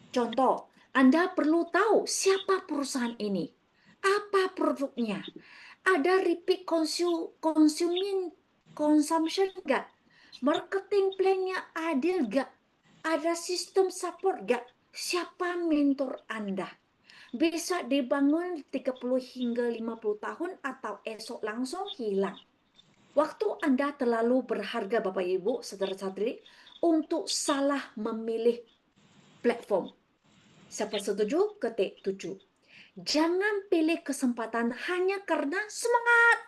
Contoh, Anda perlu tahu siapa perusahaan ini, apa produknya, ada repeat consumption nggak, marketing plan-nya adil nggak, ada sistem support nggak, siapa mentor Anda. Bisa dibangun 30 hingga 50 tahun atau esok langsung hilang. Waktu Anda terlalu berharga Bapak Ibu, saudara-saudari, untuk salah memilih platform. Siapa setuju? Ketik 7. Jangan pilih kesempatan hanya karena semangat.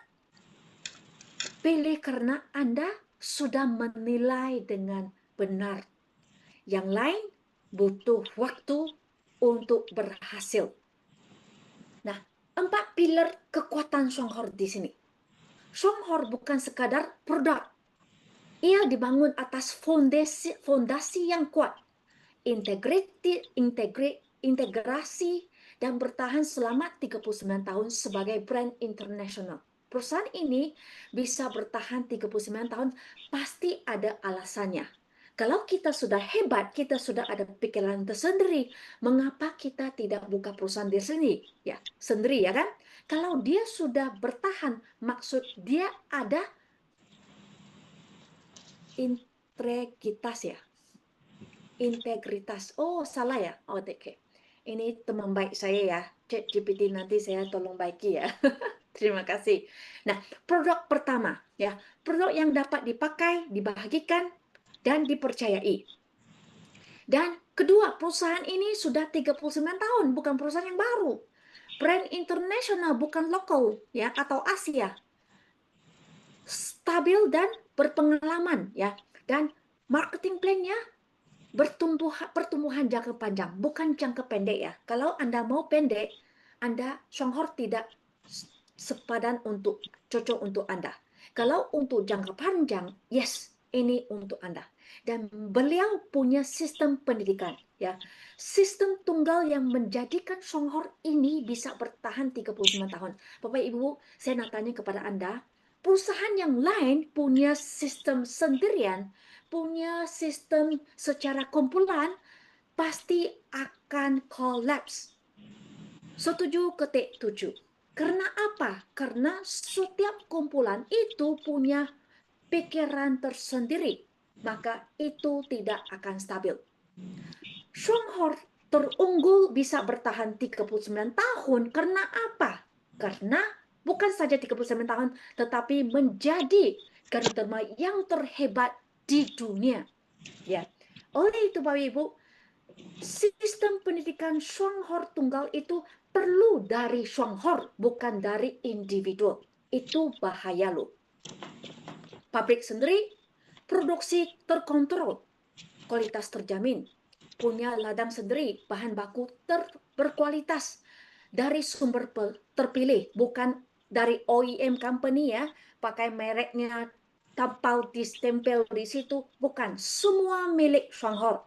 pilih karena Anda sudah menilai dengan benar. Yang lain butuh waktu untuk berhasil. Nah, 4 pilar kekuatan Songhor di sini. Songhor bukan sekadar produk. Ia dibangun atas fondasi yang kuat, integrasi, dan bertahan selama 39 tahun sebagai brand internasional. Perusahaan ini bisa bertahan 39 tahun pasti ada alasannya. Kalau kita sudah hebat, kita sudah ada pikiran tersendiri, mengapa kita tidak buka perusahaan diri sendiri? Ya, sendiri ya kan? Kalau dia sudah bertahan, maksud dia ada integritas ya. Integritas. Oh, salah ya? Oh, oke. Okay. Ini teman baik saya ya. ChatGPT nanti saya tolong baiki ya. Terima kasih. Nah, produk pertama ya, produk yang dapat dipakai, dibagikan, dan dipercayai. Dan kedua, perusahaan ini sudah 39 tahun, bukan perusahaan yang baru. Brand internasional, bukan lokal ya atau Asia. Stabil dan berpengalaman ya. Dan marketing plan-nya pertumbuhan jangka panjang, bukan jangka pendek ya. Kalau Anda mau pendek, Songhor tidak sepadan cocok untuk Anda. Kalau untuk jangka panjang, yes, ini untuk Anda. Dan beliau punya sistem pendidikan ya. Sistem tunggal yang menjadikan Songhor ini bisa bertahan 39 tahun. Bapak Ibu, saya nak tanya kepada Anda, perusahaan yang lain punya sistem sendirian, punya sistem secara kumpulan, pasti akan collapse. Setuju ketik 7. Karena apa? Karena setiap kumpulan itu punya pikiran tersendiri, maka itu tidak akan stabil. Songhor terunggul bisa bertahan 39 tahun karena apa? Karena bukan saja 39 tahun, tetapi menjadi garda terbaik yang terhebat di dunia. Ya. Oleh itu Bapak Ibu, sistem pendidikan Songhor tunggal itu perlu dari Songhor, bukan dari individu. Itu bahaya loh. Pabrik sendiri, produksi terkontrol, kualitas terjamin, punya ladang sendiri, bahan baku berkualitas dari sumber terpilih, bukan dari OEM company ya, pakai mereknya, tampal distempel di situ, bukan. Semua milik Songhor.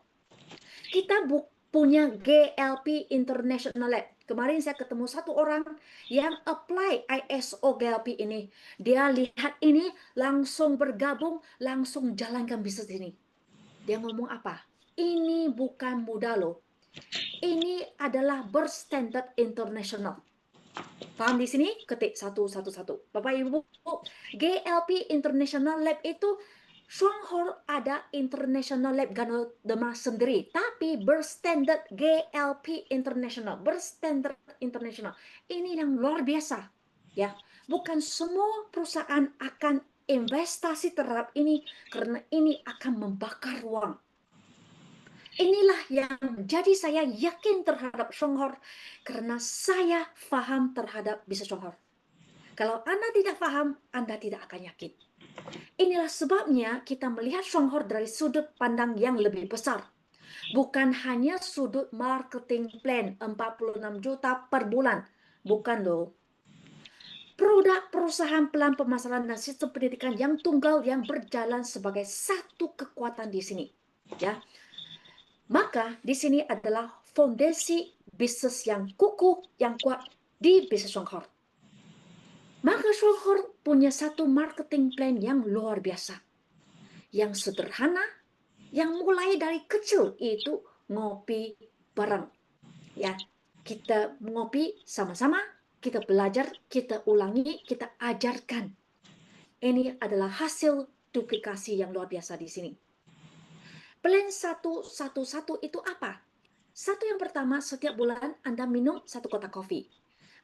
Kita punya GLP International Lab. Kemarin saya ketemu satu orang yang apply ISO GLP ini. Dia lihat ini, langsung bergabung, langsung jalankan bisnis ini. Dia ngomong apa? Ini bukan mudah loh. Ini adalah berstandard internasional. Paham di sini? Ketik 111. Bapak Ibu, GLP International Lab itu Songhor ada International Lab Ganoderma sendiri, tapi berstandard GLP International, berstandard internasional. Ini yang luar biasa, ya. Bukan semua perusahaan akan investasi terhadap ini karena ini akan membakar uang. Inilah yang menjadi saya yakin terhadap Songhor karena saya paham terhadap bisnis Songhor. Kalau Anda tidak paham, Anda tidak akan yakin. Inilah sebabnya kita melihat Songhor dari sudut pandang yang lebih besar. Bukan hanya sudut marketing plan 46 juta per bulan. Bukan loh. Produk perusahaan pelan pemasaran dan sistem pendidikan yang tunggal yang berjalan sebagai satu kekuatan di sini. Ya. Maka di sini adalah fondasi bisnis yang kukuh, yang kuat di bisnis Songhor. Maka Songhor punya satu marketing plan yang luar biasa. Yang sederhana, yang mulai dari kecil itu ngopi bareng. Ya, kita ngopi sama-sama, kita belajar, kita ulangi, kita ajarkan. Ini adalah hasil duplikasi yang luar biasa di sini. Plan 111 itu apa? Satu yang pertama, setiap bulan Anda minum 1 kotak kopi.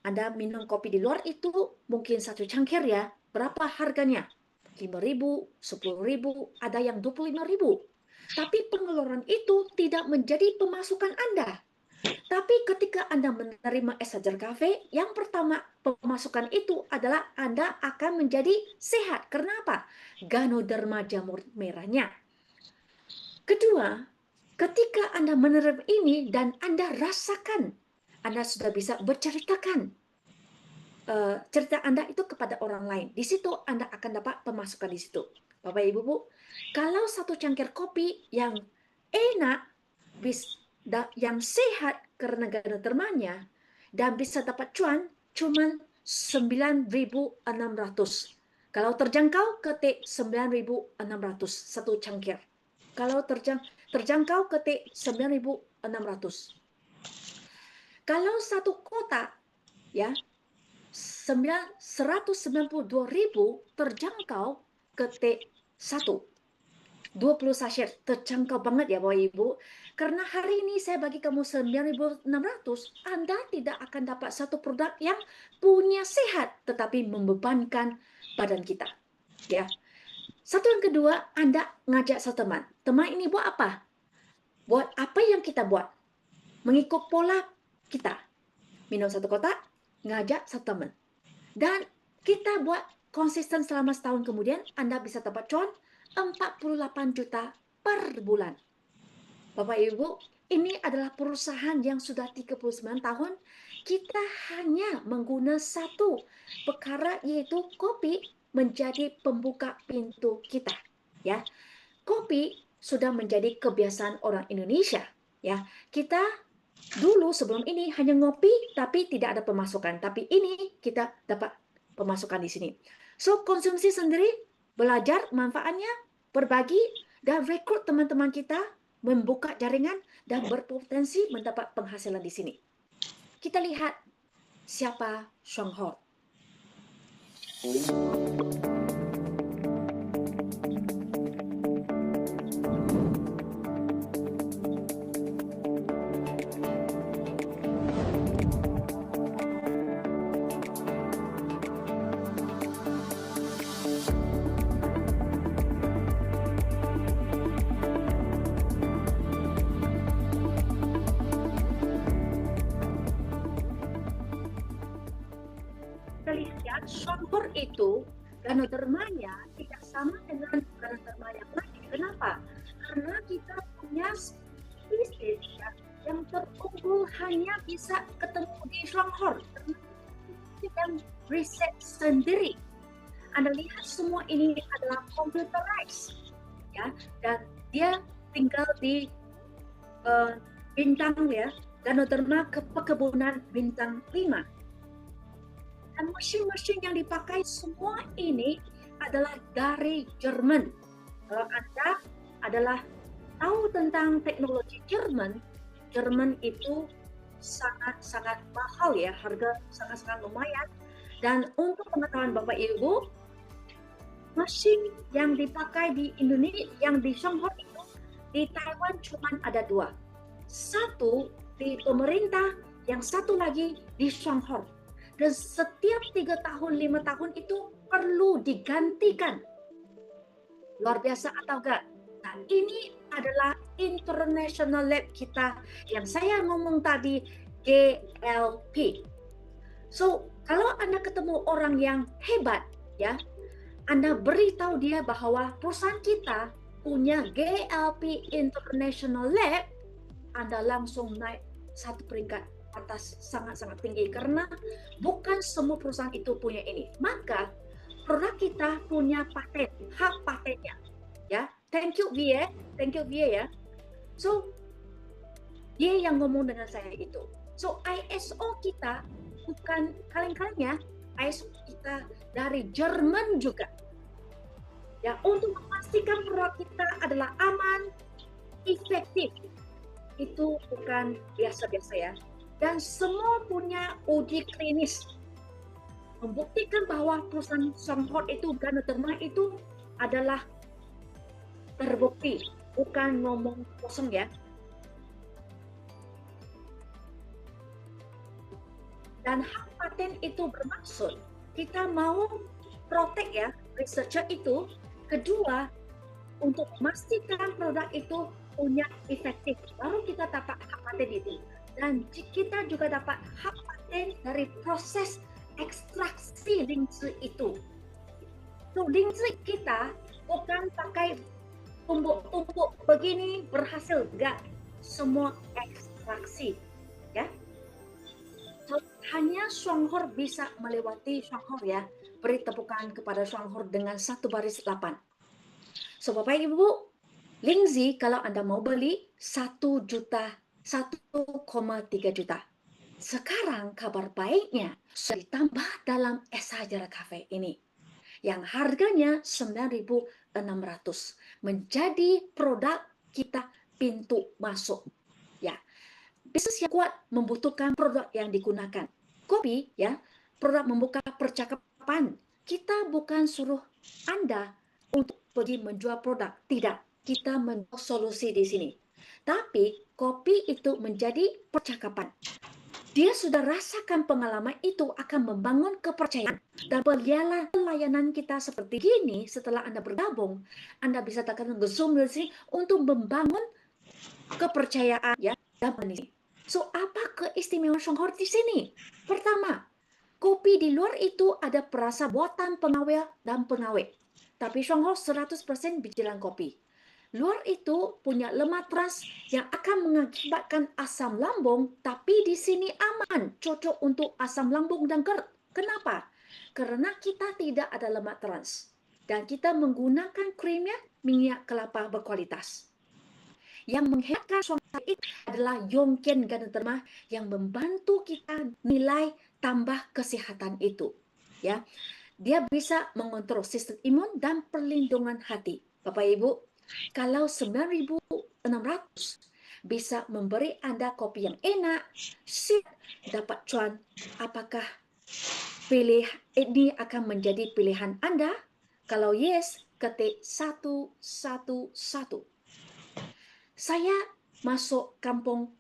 Anda minum kopi di luar itu mungkin 1 cangkir ya. Berapa harganya? 5.000, 10.000, ada yang 25.000. Tapi pengeluaran itu tidak menjadi pemasukan Anda. Tapi ketika Anda menerima es sajar kafe, yang pertama pemasukan itu adalah Anda akan menjadi sehat. Kenapa? Ganoderma jamur merahnya. Kedua, ketika Anda menerima ini dan Anda rasakan, Anda sudah bisa berceritakan cerita Anda itu kepada orang lain. Di situ Anda akan dapat pemasukan di situ. Bapak Ibu Bu, kalau satu cangkir kopi yang enak, yang sehat karena ganodermanya dan bisa dapat cuan cuman 9.600. Kalau terjangkau ketik 9.600 satu cangkir. Kalau terjangkau ketik 9.600. Kalau satu kotak ya 192.000 terjangkau ketik 1. 20 sachet terjangkau banget ya Bapak Ibu. Karena hari ini saya bagi kamu 9.600, Anda tidak akan dapat satu produk yang punya sehat tetapi membebankan badan kita. Ya. Satu yang kedua, Anda ngajak satu teman. Teman ini buat apa? Buat apa yang kita buat? Mengikut pola kita. Minum satu kotak, ngajak satu teman. Dan kita buat konsisten selama setahun kemudian, Anda bisa dapat cuan 48 juta per bulan. Bapak Ibu, ini adalah perusahaan yang sudah 39 tahun. Kita hanya menggunakan satu perkara yaitu kopi menjadi pembuka pintu kita. Ya, kopi sudah menjadi kebiasaan orang Indonesia. Ya, kita dulu sebelum ini hanya ngopi tapi tidak ada pemasukan. Tapi ini kita dapat pemasukan di sini. So, konsumsi sendiri, belajar manfaatnya, berbagi, dan rekrut teman-teman kita, membuka jaringan, dan berpotensi mendapat penghasilan di sini. Kita lihat siapa Shuang-Ho. Shuang-Ho itu ganodermanya tidak sama dengan ganoderma yang lain. Kenapa? Karena kita punya spesies yang terunggul hanya bisa ketemu di Shuang-Ho. Kita riset sendiri. Anda lihat semua ini adalah computerized, ya, dan dia tinggal di bintang ya, ganoderma perkebunan bintang 5. Dan mesin-mesin yang dipakai semua ini adalah dari Jerman. Kalau Anda adalah tahu tentang teknologi Jerman, Jerman itu sangat-sangat mahal ya, harga sangat-sangat lumayan. Dan untuk pengetahuan Bapak Ibu, mesin yang dipakai di Indonesia, yang di Shuang-Ho itu di Taiwan cuma ada 2. Satu di pemerintah, yang satu lagi di Shuang-Ho. Dan setiap 3 tahun, 5 tahun itu perlu digantikan. Luar biasa atau enggak? Nah, ini adalah International Lab kita yang saya ngomong tadi, GLP. So, kalau Anda ketemu orang yang hebat, ya, Anda beritahu dia bahwa perusahaan kita punya GLP International Lab, Anda langsung naik satu peringkat atas, sangat-sangat tinggi, karena bukan semua perusahaan itu punya ini. Maka produk kita punya paten, hak patennya. Ya, thank you VA ya. So dia yang ngomong dengan saya itu. So ISO kita bukan kaleng-kalengnya, ISO kita dari Jerman juga. Ya, untuk memastikan produk kita adalah aman, efektif. Itu bukan biasa-biasa ya. Dan semua punya uji klinis membuktikan bahwa perusahaan Shuang-Ho itu, ganoderma itu adalah terbukti, bukan ngomong kosong ya. Dan hak paten itu bermaksud kita mau protect ya researcher itu. Kedua, untuk memastikan produk itu punya efektif, baru kita dapat hak paten itu. dan kita juga dapat hak paten dari proses ekstraksi linci itu. So, linci kita bukan pakai tumbuk-tumbuk begini berhasil, enggak. Semua ekstraksi, ya. So, hanya Songhor bisa melewati Songhor, ya. Beri tepukan kepada Songhor dengan satu baris 8. So, Bapak Ibu, Lingzi kalau Anda mau beli 1 juta, 1,3 juta. Sekarang kabar baiknya sudah ditambah dalam Es Hajara Cafe ini yang harganya 9.600 menjadi produk kita pintu masuk. Ya, bisnis yang kuat membutuhkan produk yang digunakan. Kopi, ya, produk membuka percakapan. Kita bukan suruh Anda untuk pergi menjual produk, tidak. Kita menjual solusi di sini. Tapi kopi itu menjadi percakapan. Dia sudah rasakan pengalaman itu akan membangun kepercayaan. Dan pelayanan kita seperti gini, setelah Anda bergabung, Anda bisa tekan ke Zoom di sini untuk membangun kepercayaan, ya, dalam ini. So, apa keistimewaan Songhor di sini? Pertama, kopi di luar itu ada perasa buatan pengawet dan pengawet. Tapi Songhor 100% bijilan kopi. Luar itu punya lemak trans yang akan mengakibatkan asam lambung, tapi di sini aman, cocok untuk asam lambung dan GERD. Kenapa? Karena kita tidak ada lemak trans. Dan kita menggunakan krimnya minyak kelapa berkualitas. Yang menghebatkan suara itu adalah Yongken Ganoderma yang membantu kita nilai tambah kesehatan itu. Ya, dia bisa mengontrol sistem imun dan perlindungan hati. Bapak Ibu, kalau 9.600 bisa memberi Anda kopi yang enak, siap dapat cuan, apakah pilih ini akan menjadi pilihan Anda? Kalau yes, ketik 111. Saya masuk kampung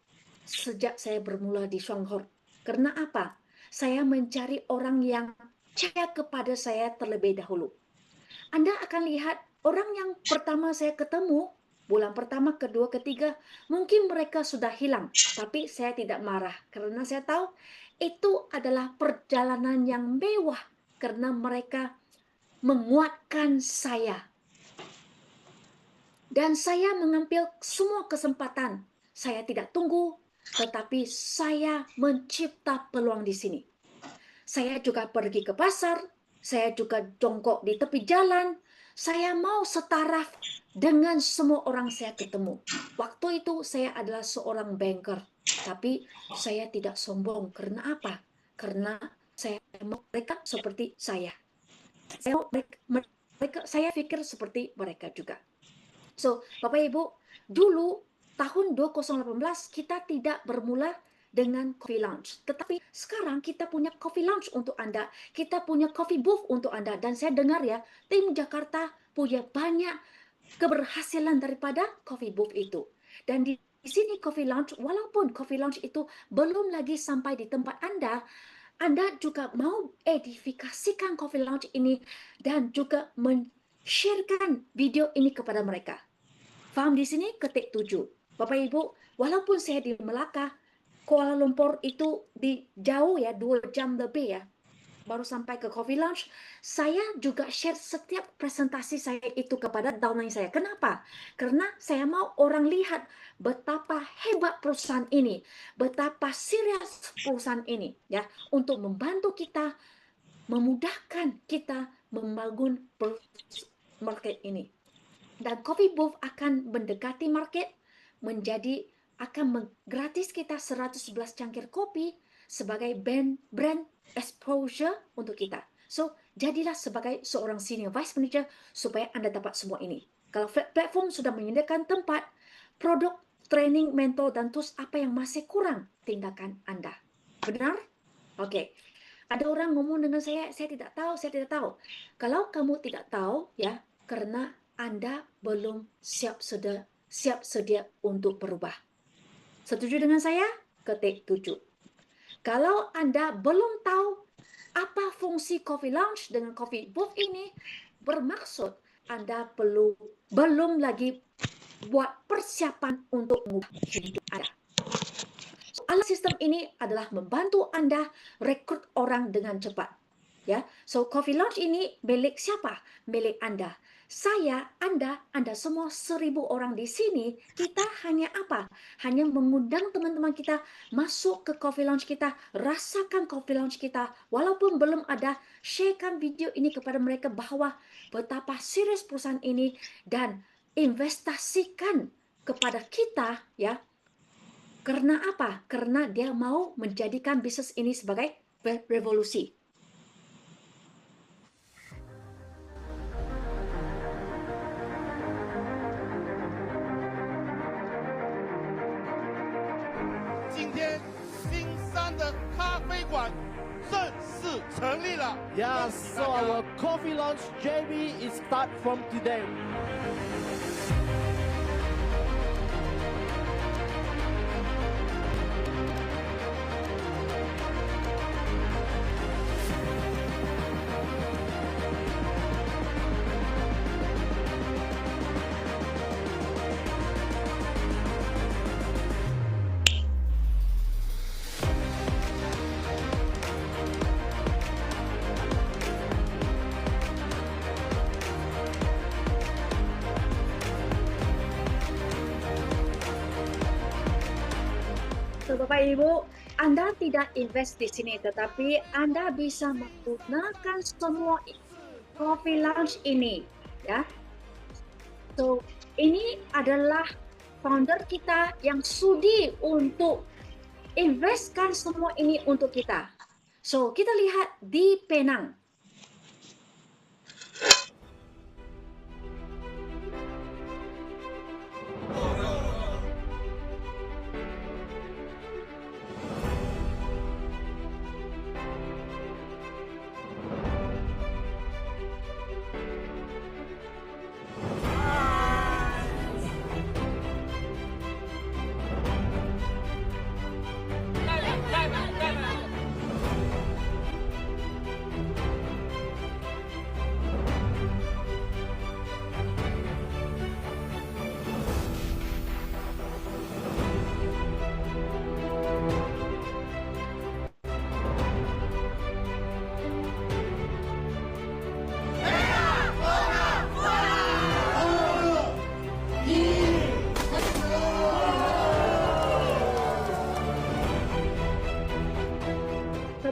sejak saya bermula di Songhor. Karena apa? Saya mencari orang yang percaya kepada saya terlebih dahulu. Anda akan lihat orang yang pertama saya ketemu, bulan pertama, kedua, ketiga, mungkin mereka sudah hilang. Tapi saya tidak marah karena saya tahu itu adalah perjalanan yang mewah karena mereka menguatkan saya. Dan saya mengambil semua kesempatan. Saya tidak tunggu, tetapi saya mencipta peluang di sini. Saya juga pergi ke pasar, saya juga jongkok di tepi jalan, saya mau setaraf dengan semua orang saya ketemu. Waktu itu saya adalah seorang banker, tapi saya tidak sombong. Karena apa? Karena saya mau mereka seperti saya. Saya pikir seperti mereka juga. So, Bapak Ibu, dulu tahun 2018 kita tidak bermula dengan coffee lounge. Tetapi sekarang kita punya coffee lounge untuk Anda. Kita punya coffee booth untuk Anda. Dan saya dengar ya, tim Jakarta punya banyak keberhasilan daripada coffee booth itu. Dan di sini coffee lounge, walaupun coffee lounge itu belum lagi sampai di tempat Anda, Anda juga mau edifikasikan coffee lounge ini dan juga men-sharekan video ini kepada mereka. Faham di sini? Ketik 7. Bapak Ibu, walaupun saya di Melaka, Kuala Lumpur itu di jauh ya, 2 jam lebih ya, baru sampai ke coffee lounge, saya juga share setiap presentasi saya itu kepada downline saya. Kenapa? Karena saya mau orang lihat betapa hebat perusahaan ini, betapa serius perusahaan ini ya, untuk membantu kita, memudahkan kita membangun market ini. Dan coffee booth akan mendekati market, menjadi akan gratis kita 111 cangkir kopi sebagai brand exposure untuk kita. So, jadilah sebagai seorang senior vice manager supaya Anda dapat semua ini. Kalau platform sudah menyediakan tempat, produk, training, mentor, dan tools, apa yang masih kurang? Tindakan Anda. Benar? Oke. Ada orang ngomong dengan saya tidak tahu, saya tidak tahu. Kalau kamu tidak tahu, ya, karena Anda belum siap sedia untuk berubah. Setuju dengan saya? Ketik 7. Kalau Anda belum tahu apa fungsi coffee lounge dengan coffee booth ini, bermaksud Anda belum lagi buat persiapan untuk mengubah hidup Anda. alat sistem ini adalah membantu Anda rekrut orang dengan cepat. Ya, so Coffee Lounge ini milik siapa? Milik Anda. Saya, Anda semua 1.000 orang di sini, kita hanya apa? Hanya mengundang teman-teman kita masuk ke Coffee Lounge kita, rasakan Coffee Lounge kita. Walaupun belum ada, sharekan video ini kepada mereka bahwa betapa serius perusahaan ini dan investasikan kepada kita, ya. Karena apa? Karena dia mau menjadikan bisnis ini sebagai revolusi. Yeah, so our coffee launch JB is start from today. So, Bapak Ibu, Anda tidak invest di sini, tetapi Anda bisa menggunakan semua Coffee Lounge ini, ya. So, ini adalah founder kita yang sudi untuk investkan semua ini untuk kita. So, kita lihat di Penang.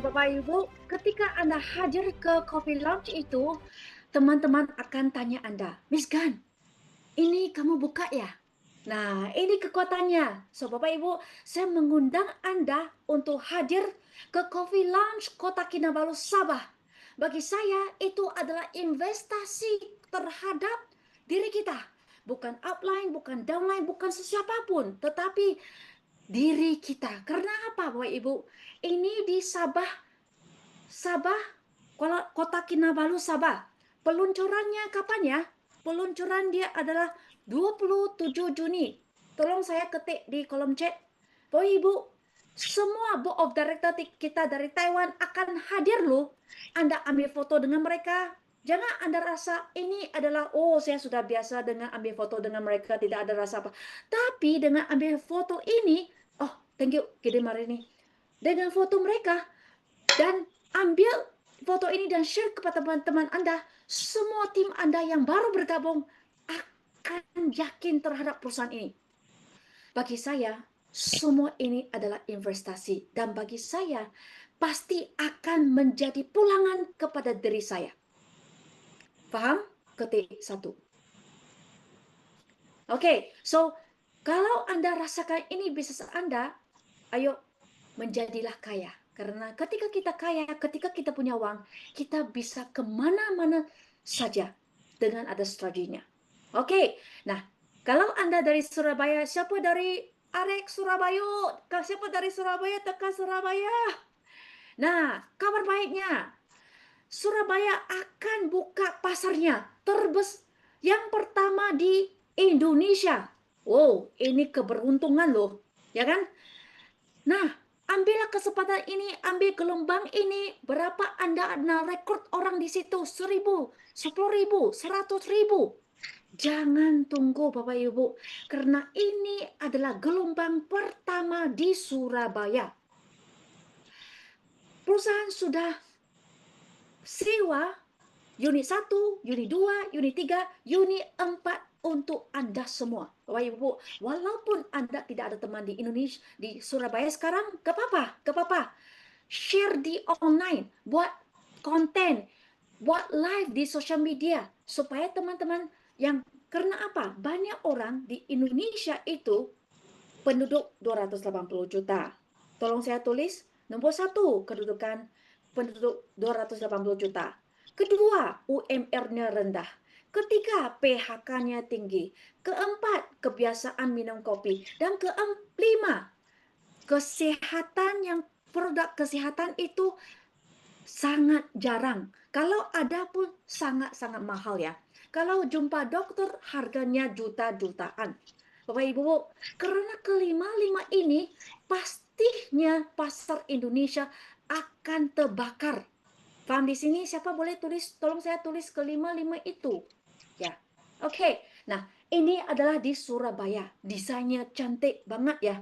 Bapak Ibu, ketika Anda hadir ke Coffee Lounge itu, teman-teman akan tanya Anda, Miss Gan, ini kamu buka ya? Nah, ini kekuatannya. So, Bapak Ibu, saya mengundang Anda untuk hadir ke Coffee Lounge Kota Kinabalu, Sabah. Bagi saya, itu adalah investasi terhadap diri kita. Bukan upline, bukan downline, bukan sesiapapun, tetapi diri kita. Karena apa, Bapak Ibu? Ini di Sabah, Kota Kinabalu, Sabah. Peluncurannya kapan ya? Peluncuran dia adalah 27 Juni. Tolong saya ketik di kolom chat. Bapak Ibu, semua board of director kita dari Taiwan akan hadir loh. Anda ambil foto dengan mereka. Jangan Anda rasa ini adalah, oh saya sudah biasa dengan ambil foto dengan mereka, tidak ada rasa apa. Tapi dengan ambil foto ini, oh thank you, kirim hari ini. Dengan foto mereka, dan ambil foto ini dan share kepada teman-teman Anda, semua tim Anda yang baru bergabung akan yakin terhadap perusahaan ini. Bagi saya, semua ini adalah investasi. Dan bagi saya, pasti akan menjadi pulangan kepada diri saya. Paham? Ketik 1. Oke, so kalau Anda rasakan ini bisnis Anda, ayo menjadilah kaya. Karena ketika kita kaya, ketika kita punya uang, kita bisa kemana-mana saja dengan ada strateginya. Oke, nah kalau Anda dari Surabaya, siapa dari Arek Surabaya? Siapa dari Surabaya? Tekan Surabaya. Nah, kabar baiknya, Surabaya akan buka pasarnya terbesar yang pertama di Indonesia. Wow, ini keberuntungan loh, ya kan? Nah, ambillah kesempatan ini, ambil gelombang ini. Berapa Anda rekrut orang di situ? 1.000, 10.000, 100.000. Jangan tunggu Bapak Ibu, karena ini adalah gelombang pertama di Surabaya. Perusahaan sudah sewa unit 1, unit 2, unit 3, unit 4 untuk Anda semua. Bapak Ibu, walaupun Anda tidak ada teman di Indonesia, di Surabaya sekarang, gak apa-apa. Share di online, buat konten, buat live di social media, supaya teman-teman yang, karena apa? Banyak orang di Indonesia itu penduduk 280 juta. Tolong saya tulis, nomor 1, kedudukan penduduk 280 juta. Kedua, UMR-nya rendah. Ketiga, PHK-nya tinggi. Keempat, kebiasaan minum kopi. Dan kelima, kesehatan yang produk kesehatan itu sangat jarang. Kalau ada pun sangat-sangat mahal ya. Kalau jumpa dokter harganya juta-jutaan. Bapak Ibu, karena kelima-lima ini pastinya pasar Indonesia akan terbakar. Paham di sini? Siapa boleh tulis? Tolong saya tulis kelima-lima itu. Ya. Oke. Nah, ini adalah di Surabaya. Desainnya cantik banget ya.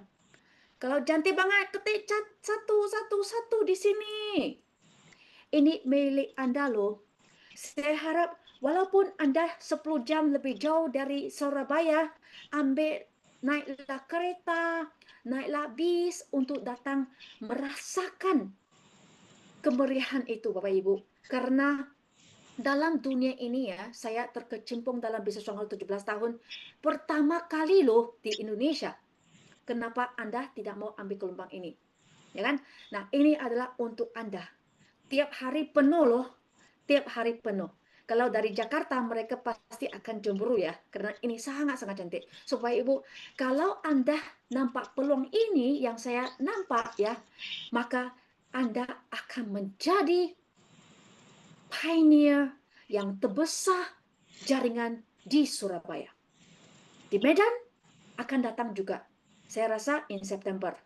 Kalau cantik banget, ketik satu di sini. Ini milik Anda loh. Saya harap walaupun Anda 10 jam lebih jauh dari Surabaya, naiklah kereta, naiklah bis untuk datang merasakan kemeriahan itu Bapak Ibu. Karena dalam dunia ini ya, saya terkecimpung dalam bisnis selama 17 tahun. Pertama kali loh di Indonesia. Kenapa Anda tidak mau ambil gelombang ini? Ya kan? Nah, ini adalah untuk Anda. Tiap hari penuh loh. Tiap hari penuh. Kalau dari Jakarta mereka pasti akan cemburu ya, karena ini sangat-sangat cantik. Supaya Ibu, kalau Anda nampak peluang ini yang saya nampak ya, maka Anda akan menjadi pioneer yang terbesar jaringan di Surabaya. Di Medan akan datang juga. Saya rasa in September.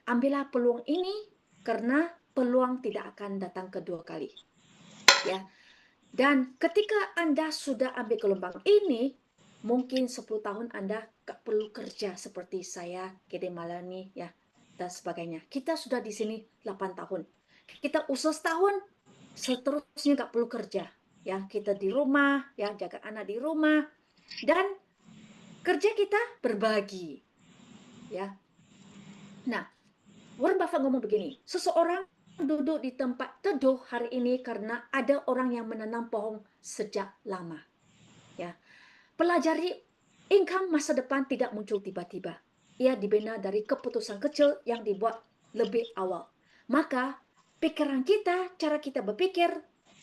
Ambillah peluang ini karena peluang tidak akan datang kedua kali. Ya. Dan ketika Anda sudah ambil gelombang ini, mungkin 10 tahun Anda gak perlu kerja seperti saya, Kede Malani, ya, dan sebagainya. Kita sudah di sini 8 tahun. Kita usaha setahun, seterusnya gak perlu kerja. Ya, kita di rumah, ya, jaga anak di rumah. Dan kerja kita berbagi. Ya. Nah, Warren Buffett ngomong begini, seseorang duduk di tempat teduh hari ini karena ada orang yang menanam pohon sejak lama. Ya, pelajari income masa depan tidak muncul tiba-tiba. Ia dibina dari keputusan kecil yang dibuat lebih awal. Maka pikiran kita, cara kita berpikir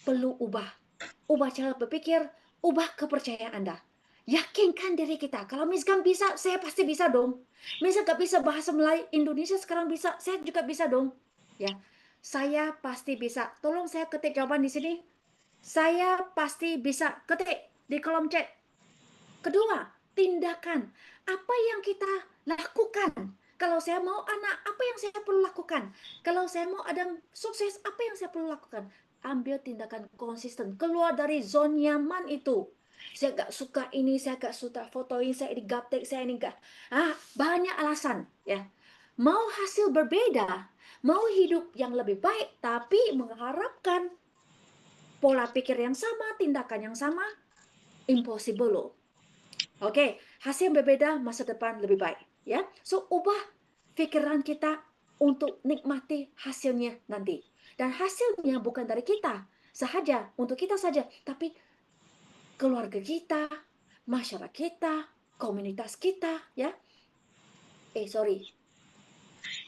perlu ubah. Ubah cara berpikir, ubah kepercayaan Anda. Yakinkan diri kita. Kalau misalkan bisa, saya pasti bisa dong. Misal gak bisa bahasa Melayu Indonesia sekarang bisa, saya juga bisa dong. Ya, saya pasti bisa. Tolong saya ketik jawaban di sini. Saya pasti bisa. Ketik di kolom chat. Kedua, tindakan. Apa yang kita lakukan? Kalau saya mau anak, apa yang saya perlu lakukan? Kalau saya mau ada sukses, apa yang saya perlu lakukan? Ambil tindakan konsisten. Keluar dari zona nyaman itu. Saya gak suka ini, saya gak suka foto ini, saya ini gaptek, saya ini gak. Banyak alasan. Ya. Mau hasil berbeda, mau hidup yang lebih baik, tapi mengharapkan pola pikir yang sama, tindakan yang sama, impossible loh. Oke, hasil yang berbeda, masa depan lebih baik. Ya, so ubah pikiran kita untuk nikmati hasilnya nanti. Dan hasilnya bukan dari kita saja, untuk kita saja, tapi keluarga kita, masyarakat kita, komunitas kita, ya.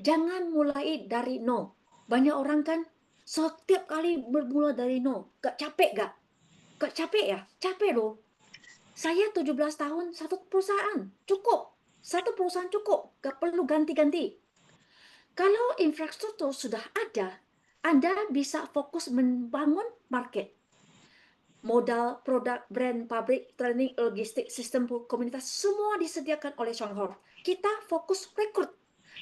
Jangan mulai dari no. Banyak orang kan setiap kali bermula dari no, gak capek gak? Gak capek ya? Capek loh. Saya 17 tahun satu perusahaan, cukup. Satu perusahaan cukup, gak perlu ganti-ganti. Kalau infrastruktur sudah ada, Anda bisa fokus membangun market. Modal, produk, brand, pabrik, training, logistik, sistem komunitas, semua disediakan oleh Songhor. Kita fokus rekrut.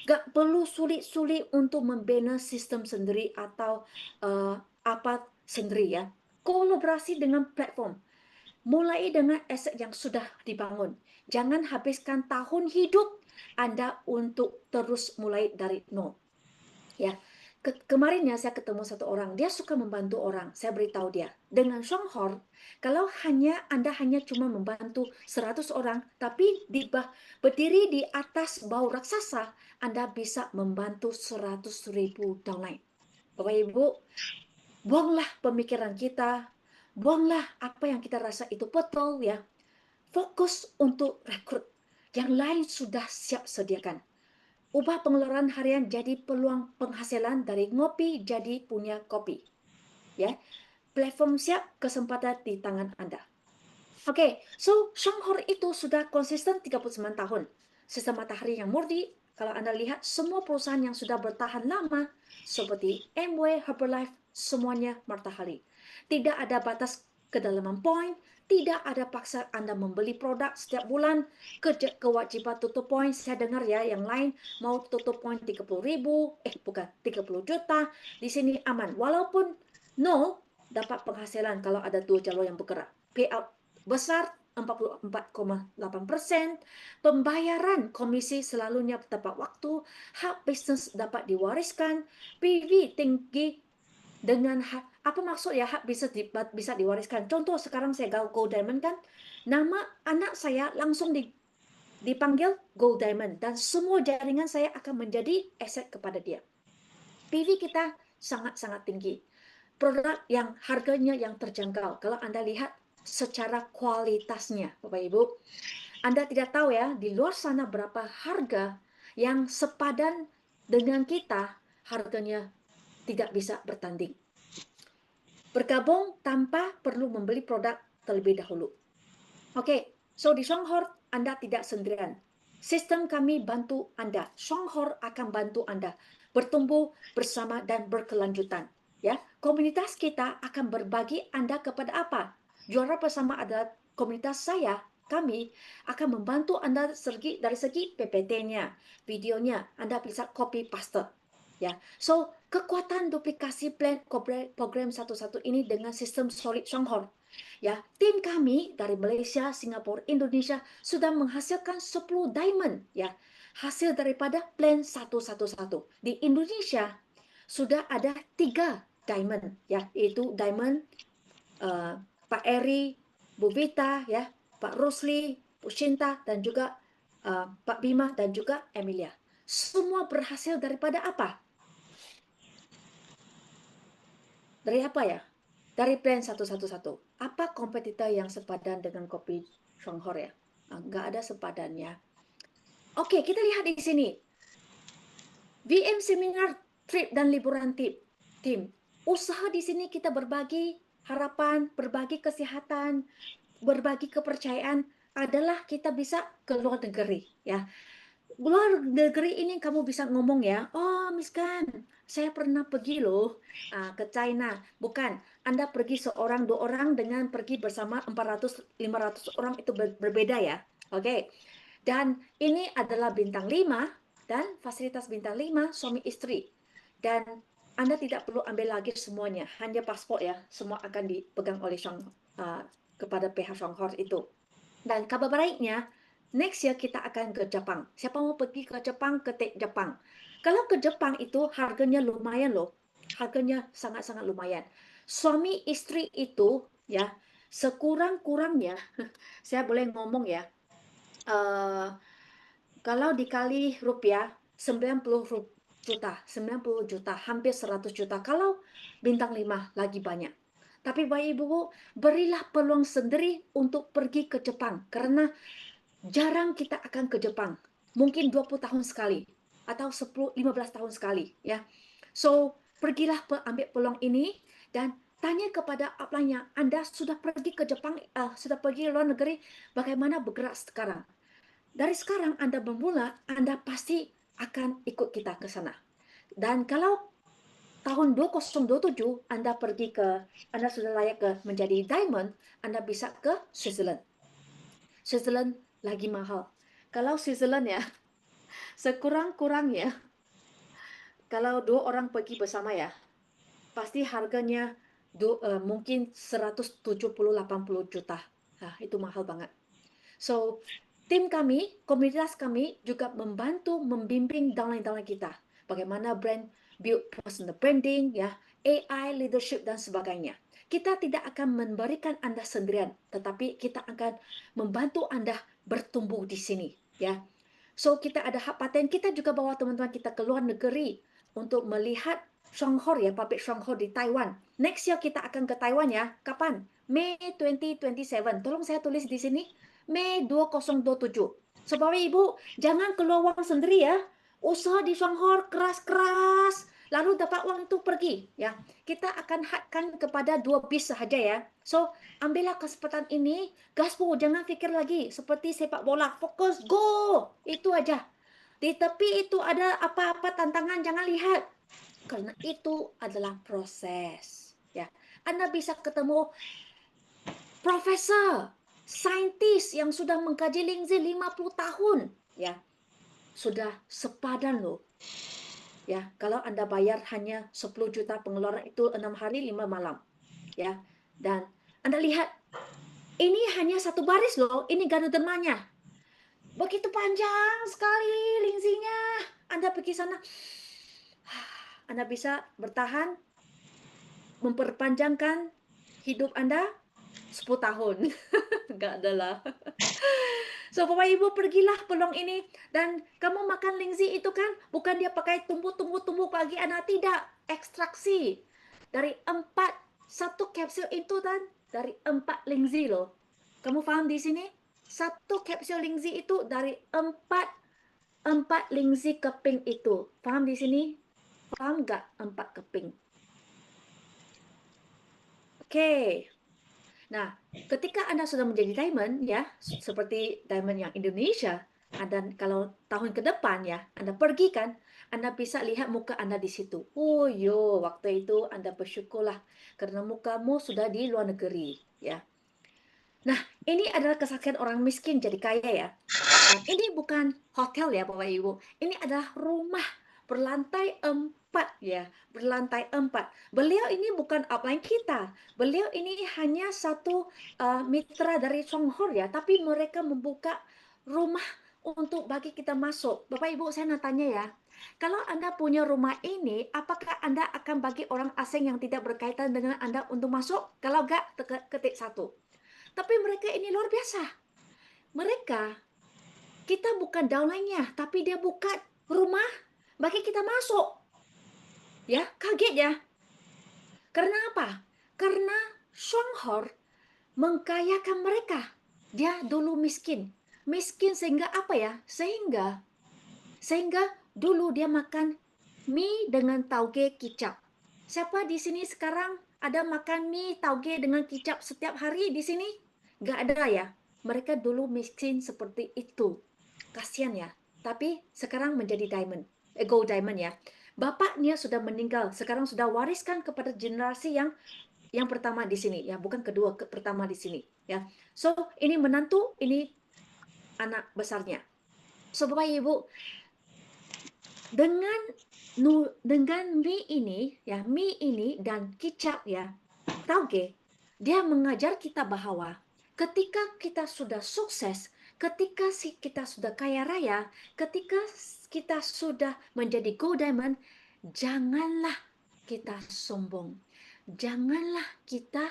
Gak perlu sulit-sulit untuk membina sistem sendiri atau apa sendiri ya. Kolaborasi dengan platform. mulai dengan aset yang sudah dibangun. Jangan habiskan tahun hidup Anda untuk terus mulai dari nol. Ya, kemarin ya saya ketemu satu orang, dia suka membantu orang. Saya beritahu dia, dengan Songhor, kalau Anda hanya cuma membantu 100 orang, tapi berdiri di atas bau raksasa, Anda bisa membantu 100.000 downline. Bapak Ibu, buanglah pemikiran kita, buanglah apa yang kita rasa itu betul ya. Fokus untuk rekrut. Yang lain sudah siap sediakan. Ubah pengeluaran harian jadi peluang penghasilan, dari ngopi jadi punya kopi. Ya, platform siap, kesempatan di tangan Anda. Oke, so Songhor itu sudah konsisten 39 tahun. Sistem matahari yang murni, kalau Anda lihat semua perusahaan yang sudah bertahan lama, seperti Amway, Herbalife, semuanya matahari. Tidak ada batas kedalaman poin, tidak ada paksa Anda membeli produk setiap bulan, kewajiban tutup poin. Saya dengar ya, yang lain mau tutup poin 30.000, bukan 30 juta, di sini aman. Walaupun nol, dapat penghasilan kalau ada 2 jalur yang bergerak. Payout besar 44,8%, pembayaran komisi selalunya tepat waktu, hak bisnis dapat diwariskan, PV tinggi dengan apa maksud ya hak bisnis bisa diwariskan? Contoh sekarang saya Gold Diamond kan, nama anak saya langsung dipanggil Gold Diamond dan semua jaringan saya akan menjadi aset kepada dia. PV kita sangat-sangat tinggi. Produk yang harganya yang terjangkau. Kalau Anda lihat secara kualitasnya, Bapak Ibu, Anda tidak tahu ya, di luar sana berapa harga yang sepadan dengan kita, harganya tidak bisa bertanding. Bergabung tanpa perlu membeli produk terlebih dahulu. Oke, so di Songhor Anda tidak sendirian. Sistem kami bantu Anda. Songhor akan bantu Anda bertumbuh bersama dan berkelanjutan. Ya, komunitas kita akan berbagi Anda kepada apa? Juara bersama adalah komunitas saya. Kami akan membantu Anda dari segi PPT-nya, videonya. Anda bisa copy paste. Ya, so kekuatan duplikasi plan program satu-satu ini dengan sistem solid Songhor. Ya, tim kami dari Malaysia, Singapura, Indonesia sudah menghasilkan 10 diamond ya. Hasil daripada plan 111. Di Indonesia sudah ada 3 diamond ya, yaitu diamond Pak Eri, Bu Vita ya, Pak Rosli, Bu Shinta dan juga Pak Bima dan juga Emilia. Semua berhasil daripada apa? Dari apa ya? Dari plan 111. Apa kompetitor yang sepadan dengan kopi Songhor ya? Nggak ada sepadannya. Oke, kita lihat di sini. VM Seminar, Trip dan Liburan Tim. Usaha di sini kita berbagi harapan, berbagi kesehatan, berbagi kepercayaan adalah kita bisa ke luar negeri ya. Luar negeri ini kamu bisa ngomong ya, oh Miskan, saya pernah pergi loh ke China. Bukan, Anda pergi seorang, 2 orang dengan pergi bersama 400-500 orang itu berbeda ya. Oke, dan ini adalah bintang 5 dan fasilitas bintang 5 suami istri. Dan Anda tidak perlu ambil lagi semuanya, hanya paspor ya, semua akan dipegang oleh kepada pihak Songhor itu. Dan kabar baiknya, next year kita akan ke Jepang. Siapa mau pergi ke Jepang, ketik Jepang. Kalau ke Jepang itu harganya lumayan loh. Harganya sangat-sangat lumayan. Suami istri itu ya, sekurang-kurangnya, saya boleh ngomong ya, kalau dikali rupiah, 90 juta, hampir 100 juta. Kalau bintang 5 lagi banyak. Tapi Bapak Ibu, berilah peluang sendiri untuk pergi ke Jepang. Karena jarang kita akan ke Jepang. Mungkin 20 tahun sekali atau 10-15 tahun sekali ya. So, pergilah ambil peluang ini dan tanya kepada upline-nya, Anda sudah pergi ke Jepang, sudah pergi luar negeri, bagaimana bergerak sekarang? Dari sekarang Anda memula, Anda pasti akan ikut kita ke sana. Dan kalau tahun 2027 Anda Anda sudah layak menjadi diamond, Anda bisa ke Switzerland. Switzerland lagi mahal. Kalau Switzerland ya, sekurang-kurangnya, kalau 2 orang pergi bersama ya, pasti harganya mungkin 170-80 juta. Itu mahal banget. So, tim kami, komunitas kami juga membantu membimbing downline-downline kita. Bagaimana build personal branding, ya, AI, leadership, dan sebagainya. Kita tidak akan memberikan Anda sendirian, tetapi kita akan membantu Anda bertumbuh di sini, ya. So, kita ada hak paten, kita juga bawa teman-teman kita ke luar negeri untuk melihat Songhor, ya, pabrik Songhor di Taiwan. Next year kita akan ke Taiwan, ya. Kapan? Mei 2027. Tolong saya tulis di sini, Mei 2027. So, Bapak Ibu, jangan keluar uang sendiri, ya. Usaha di Songhor keras-keras, lalu dapat uang itu pergi, ya. Kita akan hadkan kepada 2 bis sahaja, ya. So, ambillah kesempatan ini, gaspol, jangan fikir lagi seperti sepak bola, fokus, go, itu aja. Di tepi itu ada apa-apa tantangan, jangan lihat, karena itu adalah proses, ya. Anda bisa ketemu profesor, saintis yang sudah mengkaji LinkedIn 50 tahun, ya. Sudah sepadan loh. Ya, kalau Anda bayar hanya 10 juta pengeluaran itu 6 hari 5 malam. Ya. Dan Anda lihat, ini hanya satu baris loh, ini ganodermanya. Begitu panjang sekali LinkedIn-nya. Anda pergi sana, Anda bisa bertahan, memperpanjangkan hidup Anda 10 tahun. Enggak adalah. So, Bapak Ibu, pergilah peluang ini. Dan kamu makan lingzi itu kan, bukan dia pakai tumbuk pagi anak, tidak. Ekstraksi. Dari 4, satu kapsul itu kan, dari 4 lingzi loh. Kamu paham di sini? Satu kapsul lingzi itu dari 4 lingzi keping itu. Paham di sini? Paham nggak 4 keping? Oke. Nah, ketika Anda sudah menjadi diamond, ya, seperti diamond yang Indonesia, dan kalau tahun ke depan, ya, Anda pergi kan, Anda bisa lihat muka Anda di situ. Oh, yo, waktu itu Anda bersyukurlah karena mukamu sudah di luar negeri, ya. Nah, ini adalah kesaksian orang miskin jadi kaya, ya. Dan ini bukan hotel, ya, Bapak Ibu. Ini adalah rumah berlantai 4, ya, berlantai 4. Beliau ini bukan upline kita. Beliau ini hanya satu mitra dari Songhor, ya, tapi mereka membuka rumah untuk bagi kita masuk. Bapak Ibu, saya nak tanya, ya. Kalau Anda punya rumah ini, apakah Anda akan bagi orang asing yang tidak berkaitan dengan Anda untuk masuk? Kalau enggak, ketik 1. Tapi mereka ini luar biasa. Mereka, kita bukan downline-nya, tapi dia buka rumah bagi kita masuk. Ya, kaget ya. Karena apa? Karena Songhor mengkayakan mereka. Dia dulu miskin. Miskin sehingga apa ya? Sehingga dulu dia makan mie dengan tauge kicap. Siapa di sini sekarang ada makan mie tauge dengan kicap setiap hari di sini? Nggak ada ya. Mereka dulu miskin seperti itu. Kasian ya. Tapi sekarang menjadi diamond. Gold diamond ya. Bapaknya sudah meninggal. Sekarang sudah wariskan kepada generasi yang pertama di sini ya, bukan kedua, pertama di sini ya. So, ini menantu, ini anak besarnya. So, Bapak Ibu, dengan mie ini ya, mie ini dan kicap ya, tauge, dia mengajar kita bahwa ketika kita sudah sukses, ketika kita sudah kaya raya, ketika kita sudah menjadi gold diamond, janganlah kita sombong. Janganlah kita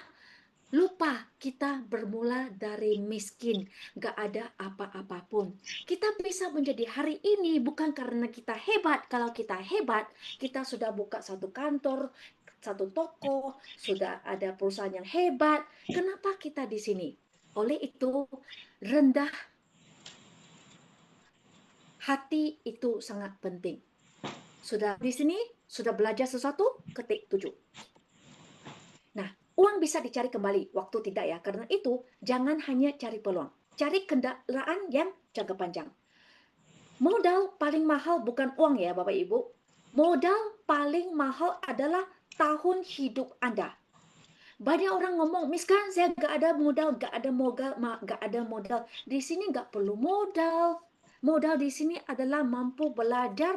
lupa kita bermula dari miskin, gak ada apa-apapun. Kita bisa menjadi hari ini bukan karena kita hebat. Kalau kita hebat, kita sudah buka satu kantor, satu toko, sudah ada perusahaan yang hebat. Kenapa kita di sini? Oleh itu, rendah hati itu sangat penting. Sudah di sini, sudah belajar sesuatu, ketik 7. Nah, uang bisa dicari kembali, waktu tidak ya. Karena itu, jangan hanya cari peluang. Cari kendaraan yang jangka panjang. Modal paling mahal bukan uang ya, Bapak Ibu. Modal paling mahal adalah tahun hidup Anda. Banyak orang ngomong, Miskan, saya nggak ada modal, nggak ada modal. Di sini nggak perlu modal. Modal di sini adalah mampu belajar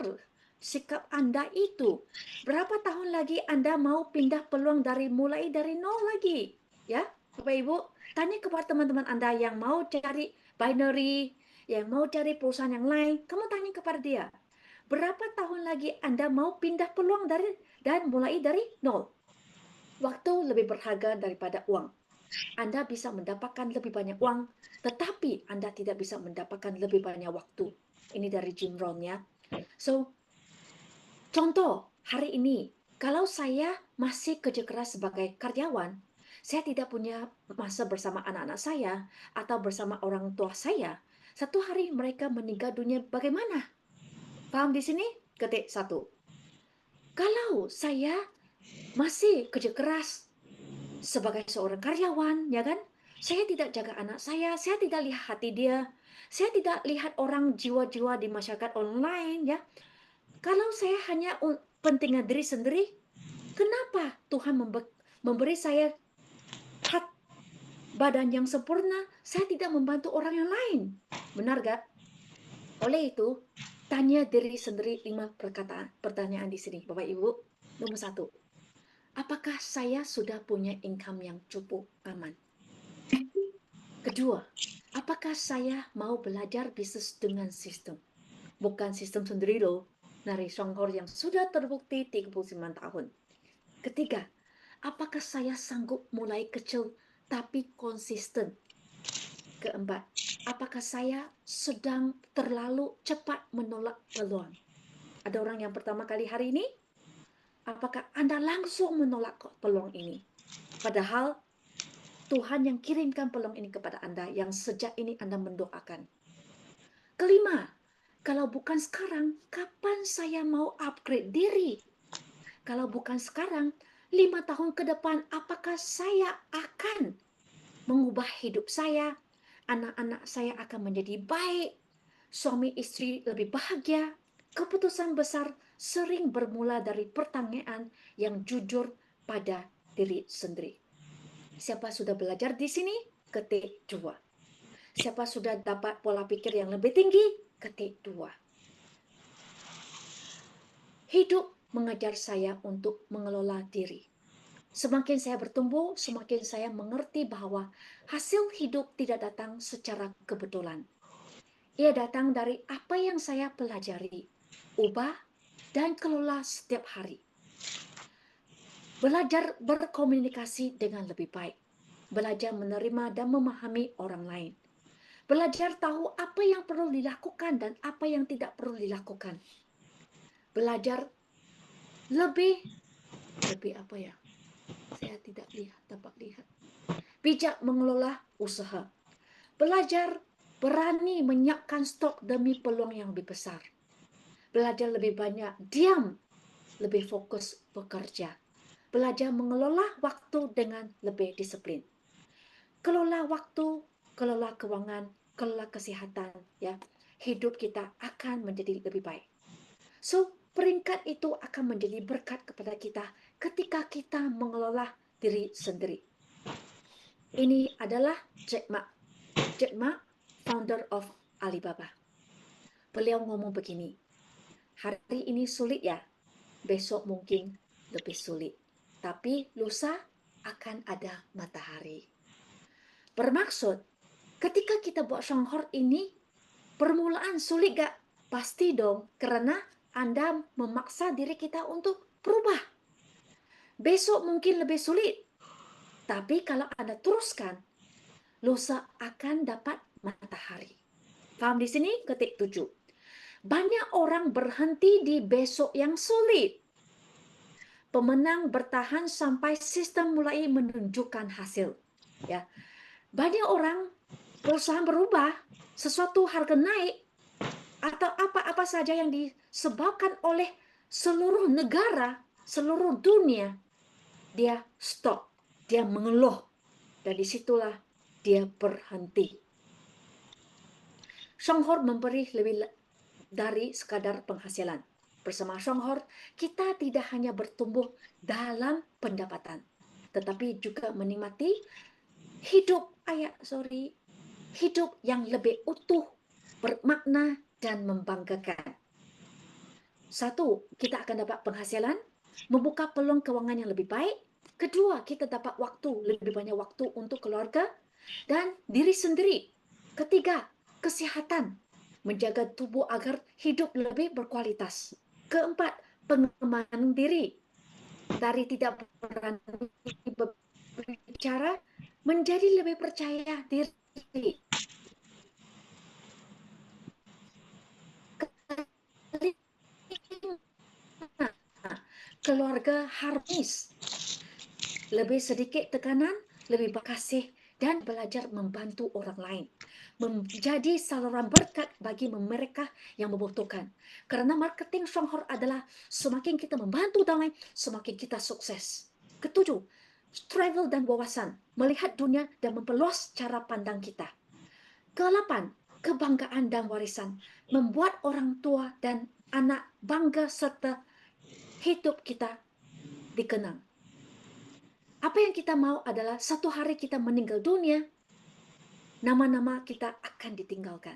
sikap Anda itu. Berapa tahun lagi Anda mau pindah peluang mulai dari nol lagi? Ya, Bapak Ibu, tanya kepada teman-teman Anda yang mau cari binary, yang mau cari perusahaan yang lain, kamu tanya kepada dia, berapa tahun lagi Anda mau pindah peluang dan mulai dari nol? Waktu lebih berharga daripada uang. Anda bisa mendapatkan lebih banyak uang, tetapi Anda tidak bisa mendapatkan lebih banyak waktu. Ini dari Jim Rohn ya. So, contoh hari ini, kalau saya masih kerja keras sebagai karyawan, saya tidak punya masa bersama anak-anak saya atau bersama orang tua saya. Satu hari mereka meninggal dunia, bagaimana? Paham di sini? Ketik satu. Kalau saya masih kerja keras sebagai seorang karyawan, ya kan? Saya tidak jaga anak saya tidak lihat hati dia, saya tidak lihat orang jiwa-jiwa di masyarakat online, ya. Kalau saya hanya pentingnya diri sendiri, kenapa Tuhan memberi saya hat badan yang sempurna, saya tidak membantu orang yang lain? Benar gak? Oleh itu, tanya diri sendiri 5 pertanyaan di sini, Bapak Ibu. Nomor 1, apakah saya sudah punya income yang cukup aman? Kedua, apakah saya mau belajar bisnis dengan sistem? Bukan sistem sendiri loh, dari Songhor yang sudah terbukti 39 tahun. Ketiga, apakah saya sanggup mulai kecil tapi konsisten? Keempat, apakah saya sedang terlalu cepat menolak peluang? Ada orang yang pertama kali hari ini, apakah Anda langsung menolak peluang ini? Padahal Tuhan yang kirimkan peluang ini kepada Anda, yang sejak ini Anda mendoakan. Kelima, kalau bukan sekarang, kapan saya mau upgrade diri? Kalau bukan sekarang, 5 tahun ke depan, apakah saya akan mengubah hidup saya? Anak-anak saya akan menjadi baik, suami istri lebih bahagia. Keputusan besar sering bermula dari pertanyaan yang jujur pada diri sendiri. Siapa sudah belajar di sini? Ketik 2. Siapa sudah dapat pola pikir yang lebih tinggi? Ketik 2. Hidup mengajar saya untuk mengelola diri. Semakin saya bertumbuh, semakin saya mengerti bahwa hasil hidup tidak datang secara kebetulan. Ia datang dari apa yang saya pelajari, ubah, dan kelola setiap hari. Belajar berkomunikasi dengan lebih baik. Belajar menerima dan memahami orang lain. Belajar tahu apa yang perlu dilakukan dan apa yang tidak perlu dilakukan. Belajar lebih apa ya? Saya tidak dapat lihat. Bijak mengelola usaha. Belajar berani menyiapkan stok demi peluang yang lebih besar. Belajar lebih banyak diam, lebih fokus bekerja. Belajar mengelola waktu dengan lebih disiplin. Kelola waktu, kelola keuangan, kelola kesehatan, ya. Hidup kita akan menjadi lebih baik. So, peringkat itu akan menjadi berkat kepada kita ketika kita mengelola diri sendiri. Ini adalah Jack Ma. Jack Ma, founder of Alibaba. Beliau ngomong begini, hari ini sulit ya, besok mungkin lebih sulit. Tapi lusa akan ada matahari. Bermaksud, ketika kita buat Songhor ini, permulaan sulit gak? Pasti dong, karena Anda memaksa diri kita untuk berubah. Besok mungkin lebih sulit, tapi kalau Anda teruskan, lusa akan dapat matahari. Paham di sini? Ketik 7. Banyak orang berhenti di besok yang sulit. Pemenang bertahan sampai sistem mulai menunjukkan hasil. Ya, banyak orang perusahaan berubah, sesuatu harga naik, atau apa-apa saja yang disebabkan oleh seluruh negara, seluruh dunia, dia stop, dia mengeluh, dan disitulah dia berhenti. Songhor memberi lebih dari sekadar penghasilan. Bersama Songhor, kita tidak hanya bertumbuh dalam pendapatan, tetapi juga menikmati hidup yang lebih utuh, bermakna, dan membanggakan. Satu, kita akan dapat penghasilan, membuka peluang keuangan yang lebih baik. Kedua, kita dapat waktu, lebih banyak waktu untuk keluarga dan diri sendiri. Ketiga, kesehatan, menjaga tubuh agar hidup lebih berkualitas. Keempat, pengembangan diri, dari tidak berani berbicara menjadi lebih percaya diri. Keluarga harmonis, lebih sedikit tekanan, lebih berkasih, dan belajar membantu orang lain. Menjadi saluran berkat bagi mereka yang membutuhkan. Karena marketing Songhor adalah semakin kita membantu orang lain, semakin kita sukses. Ketujuh, travel dan wawasan, melihat dunia dan memperluas cara pandang kita. Kedelapan, kebanggaan dan warisan, membuat orang tua dan anak bangga serta hidup kita dikenang. Apa yang kita mau adalah satu hari kita meninggal dunia, nama-nama kita akan ditinggalkan.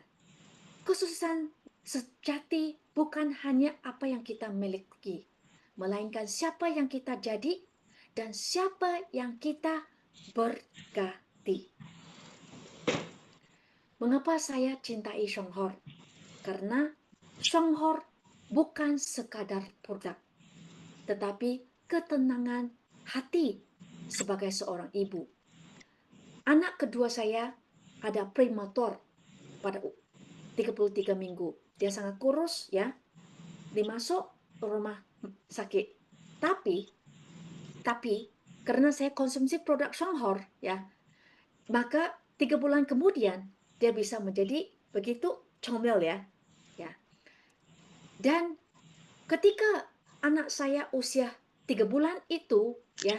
Kesuksesan sejati bukan hanya apa yang kita miliki, melainkan siapa yang kita jadi dan siapa yang kita berkati. Mengapa saya cintai Songhor? Karena Songhor bukan sekadar produk, tetapi ketenangan hati sebagai seorang ibu. Anak kedua saya ada prematur pada 33 minggu. Dia sangat kurus ya. Dimasuk rumah sakit. Tapi karena saya konsumsi produk Songhor ya, maka 3 bulan kemudian dia bisa menjadi begitu comel ya. Dan ketika anak saya usia 3 bulan itu ya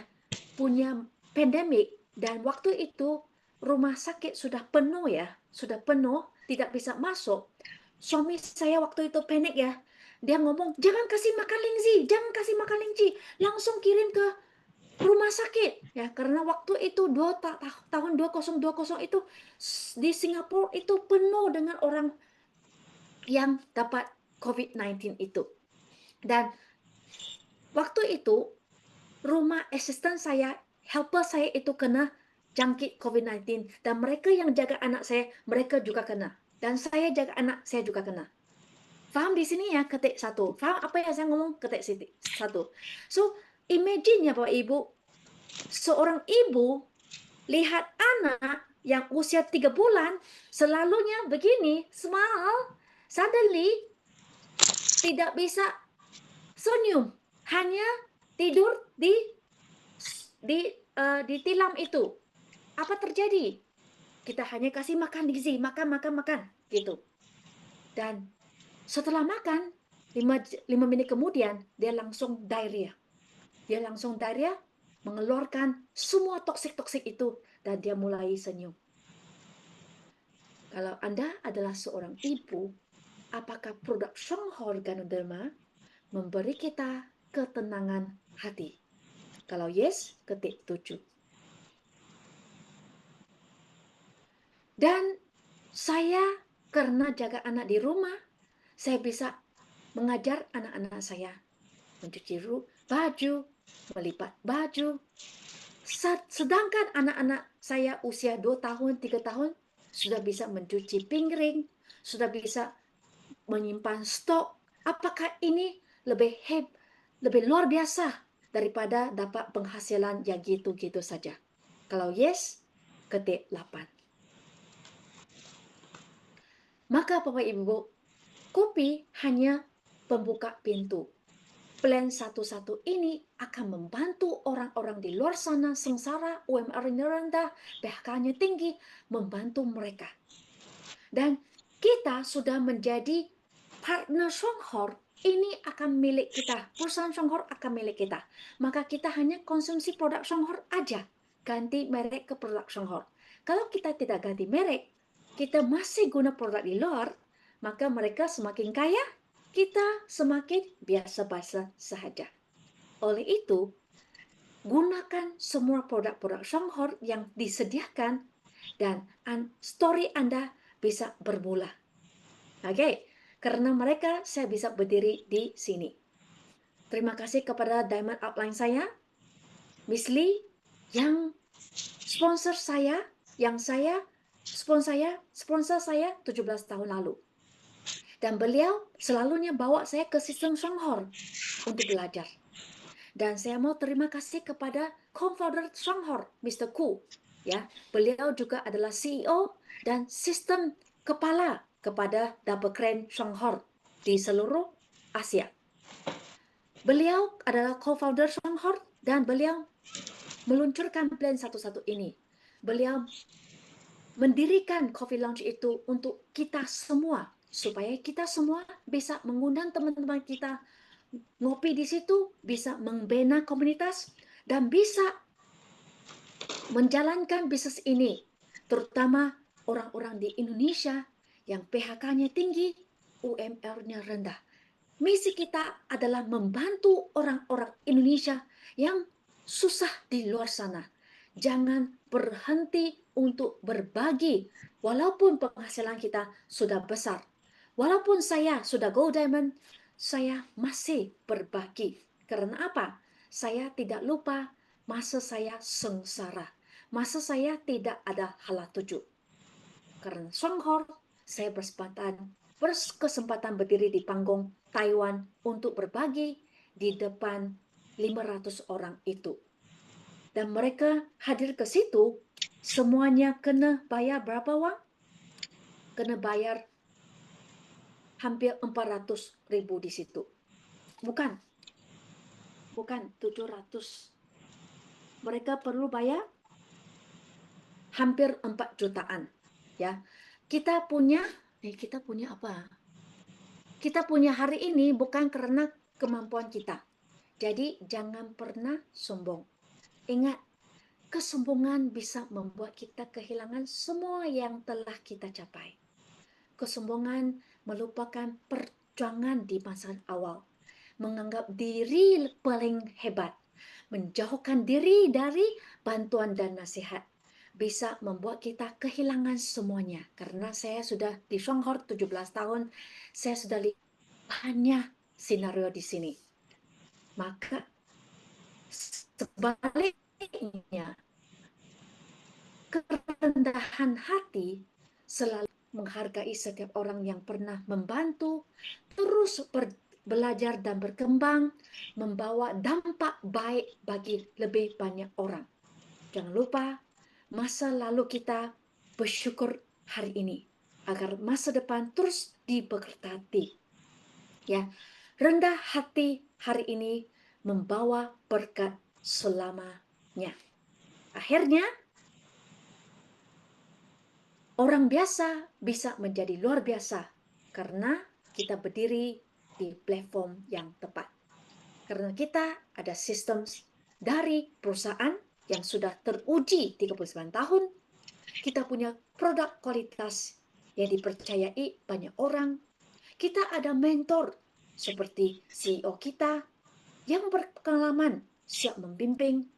punya pandemik, dan waktu itu rumah sakit sudah penuh ya, tidak bisa masuk. Suami saya waktu itu panik ya. Dia ngomong, jangan kasih makan Lingzi, langsung kirim ke rumah sakit ya, karena waktu itu tahun 2020 itu di Singapura itu penuh dengan orang yang dapat COVID-19 itu. Dan waktu itu rumah asisten saya, helper saya itu kena jangkit COVID-19, dan mereka yang jaga anak saya, mereka juga kena. Dan saya jaga anak saya juga kena. Faham di sini ya, ketik 1. Faham apa yang saya ngomong, ketik 1. So, imagine ya Bapak Ibu, seorang ibu lihat anak yang usia 3 bulan selalunya begini, smile, suddenly tidak bisa senyum, hanya tidur di tilam itu. Apa terjadi? Kita hanya kasih makan gizi, makan gitu. Dan setelah makan 5 menit kemudian dia langsung diarrhea. Mengeluarkan semua toksik itu, dan dia mulai senyum. Kalau Anda adalah seorang ibu, apakah produk Songhor Ganoderma memberi kita ketenangan hati? Kalau yes, ketik 7. Dan saya karena jaga anak di rumah, saya bisa mengajar anak-anak saya mencuci baju, melipat baju. Sedangkan anak-anak saya usia 2 tahun, 3 tahun sudah bisa mencuci piring, sudah bisa menyimpan stok. Apakah ini lebih luar biasa daripada dapat penghasilan yang gitu-gitu saja? Kalau yes, ketik 8. Maka Bapak Ibu, kopi hanya pembuka pintu. Plan 11 ini akan membantu orang-orang di luar sana sengsara, UMR-nya rendah, PHK-nya tinggi, membantu mereka. Dan kita sudah menjadi partner Songhor, ini akan milik kita. Perusahaan Songhor akan milik kita. Maka kita hanya konsumsi produk Songhor aja. Ganti merek ke produk Songhor. Kalau kita tidak ganti merek, kita masih guna produk di luar, maka mereka semakin kaya, kita semakin biasa-biasa saja. Oleh itu, gunakan semua produk-produk Songhor yang disediakan, dan story Anda bisa bermula. Oke, karena mereka saya bisa berdiri di sini. Terima kasih kepada Diamond Upline saya. Miss Lee yang sponsor saya, sponsor saya 17 tahun lalu. Dan beliau selalunya bawa saya ke sistem Songhor untuk belajar. Dan saya mau terima kasih kepada co-founder Songhor, Mr. Ku. Ya, beliau juga adalah CEO dan sistem kepala kepada Double Crane Songhor di seluruh Asia. Beliau adalah co-founder Songhor dan beliau meluncurkan plan satu-satu ini. Beliau mendirikan Coffee Lounge itu untuk kita semua, supaya kita semua bisa mengundang teman-teman kita ngopi di situ, bisa membina komunitas, dan bisa menjalankan bisnis ini, terutama orang-orang di Indonesia yang PHK-nya tinggi, UMR-nya rendah. Misi kita adalah membantu orang-orang Indonesia yang susah di luar sana. Jangan berhenti untuk berbagi, walaupun penghasilan kita sudah besar. Walaupun saya sudah Gold Diamond, saya masih berbagi. Karena apa? Saya tidak lupa masa saya sengsara. Masa saya tidak ada halatuju. Karena Songhor, saya berkesempatan berdiri di panggung Taiwan untuk berbagi di depan 500 orang itu. Dan mereka hadir ke situ, semuanya kena bayar berapa uang? Kena bayar hampir 400.000 di situ. Bukan 700. Mereka perlu bayar hampir 4 jutaan. Ya, kita punya apa? Kita punya hari ini bukan karena kemampuan kita. Jadi jangan pernah sombong. Ingat, kesombongan bisa membuat kita kehilangan semua yang telah kita capai. Kesombongan melupakan perjuangan di masa awal. Menganggap diri paling hebat. Menjauhkan diri dari bantuan dan nasihat. Bisa membuat kita kehilangan semuanya. Karena saya sudah di Songhor 17 tahun, saya sudah lihat banyak skenario di sini. Maka sebaliknya, kerendahan hati selalu menghargai setiap orang yang pernah membantu, terus belajar dan berkembang, membawa dampak baik bagi lebih banyak orang. Jangan lupa, masa lalu kita bersyukur hari ini, agar masa depan terus diberkati. Ya, rendah hati hari ini membawa berkat selamanya. Akhirnya, orang biasa bisa menjadi luar biasa karena kita berdiri di platform yang tepat. Karena kita ada sistem dari perusahaan yang sudah teruji 39 tahun. Kita punya produk kualitas yang dipercayai banyak orang. Kita ada mentor seperti CEO kita yang berpengalaman siap membimbing,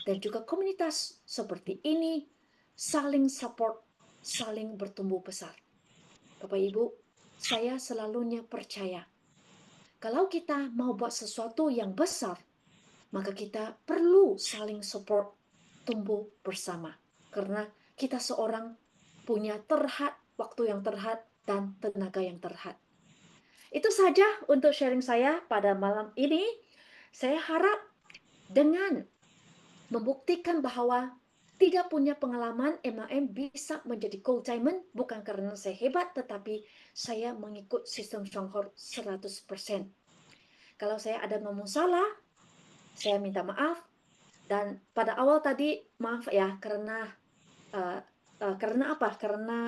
dan juga komunitas seperti ini saling support, saling bertumbuh besar. Bapak Ibu, saya selalunya percaya kalau kita mau buat sesuatu yang besar, maka kita perlu saling support, tumbuh bersama. Karena kita seorang punya waktu yang terhad, dan tenaga yang terhad. Itu saja untuk sharing saya pada malam ini. Saya harap dengan membuktikan bahwa tidak punya pengalaman MAM bisa menjadi Gold Diamond bukan karena saya hebat, tetapi saya mengikut sistem Songhor 100%. Kalau saya ada ngomong salah, saya minta maaf. Dan pada awal tadi, maaf ya, karena apa? Karena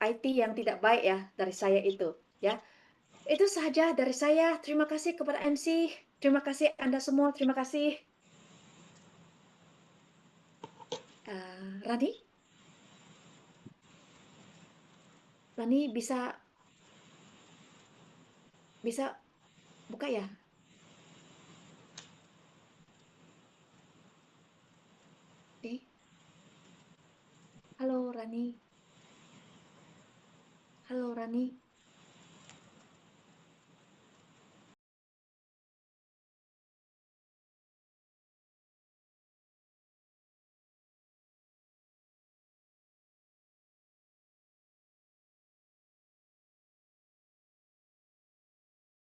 IT yang tidak baik ya dari saya itu. Ya, itu saja dari saya. Terima kasih kepada MC. Terima kasih Anda semua. Terima kasih. Rani? Rani bisa buka ya? Halo Rani. Halo Rani.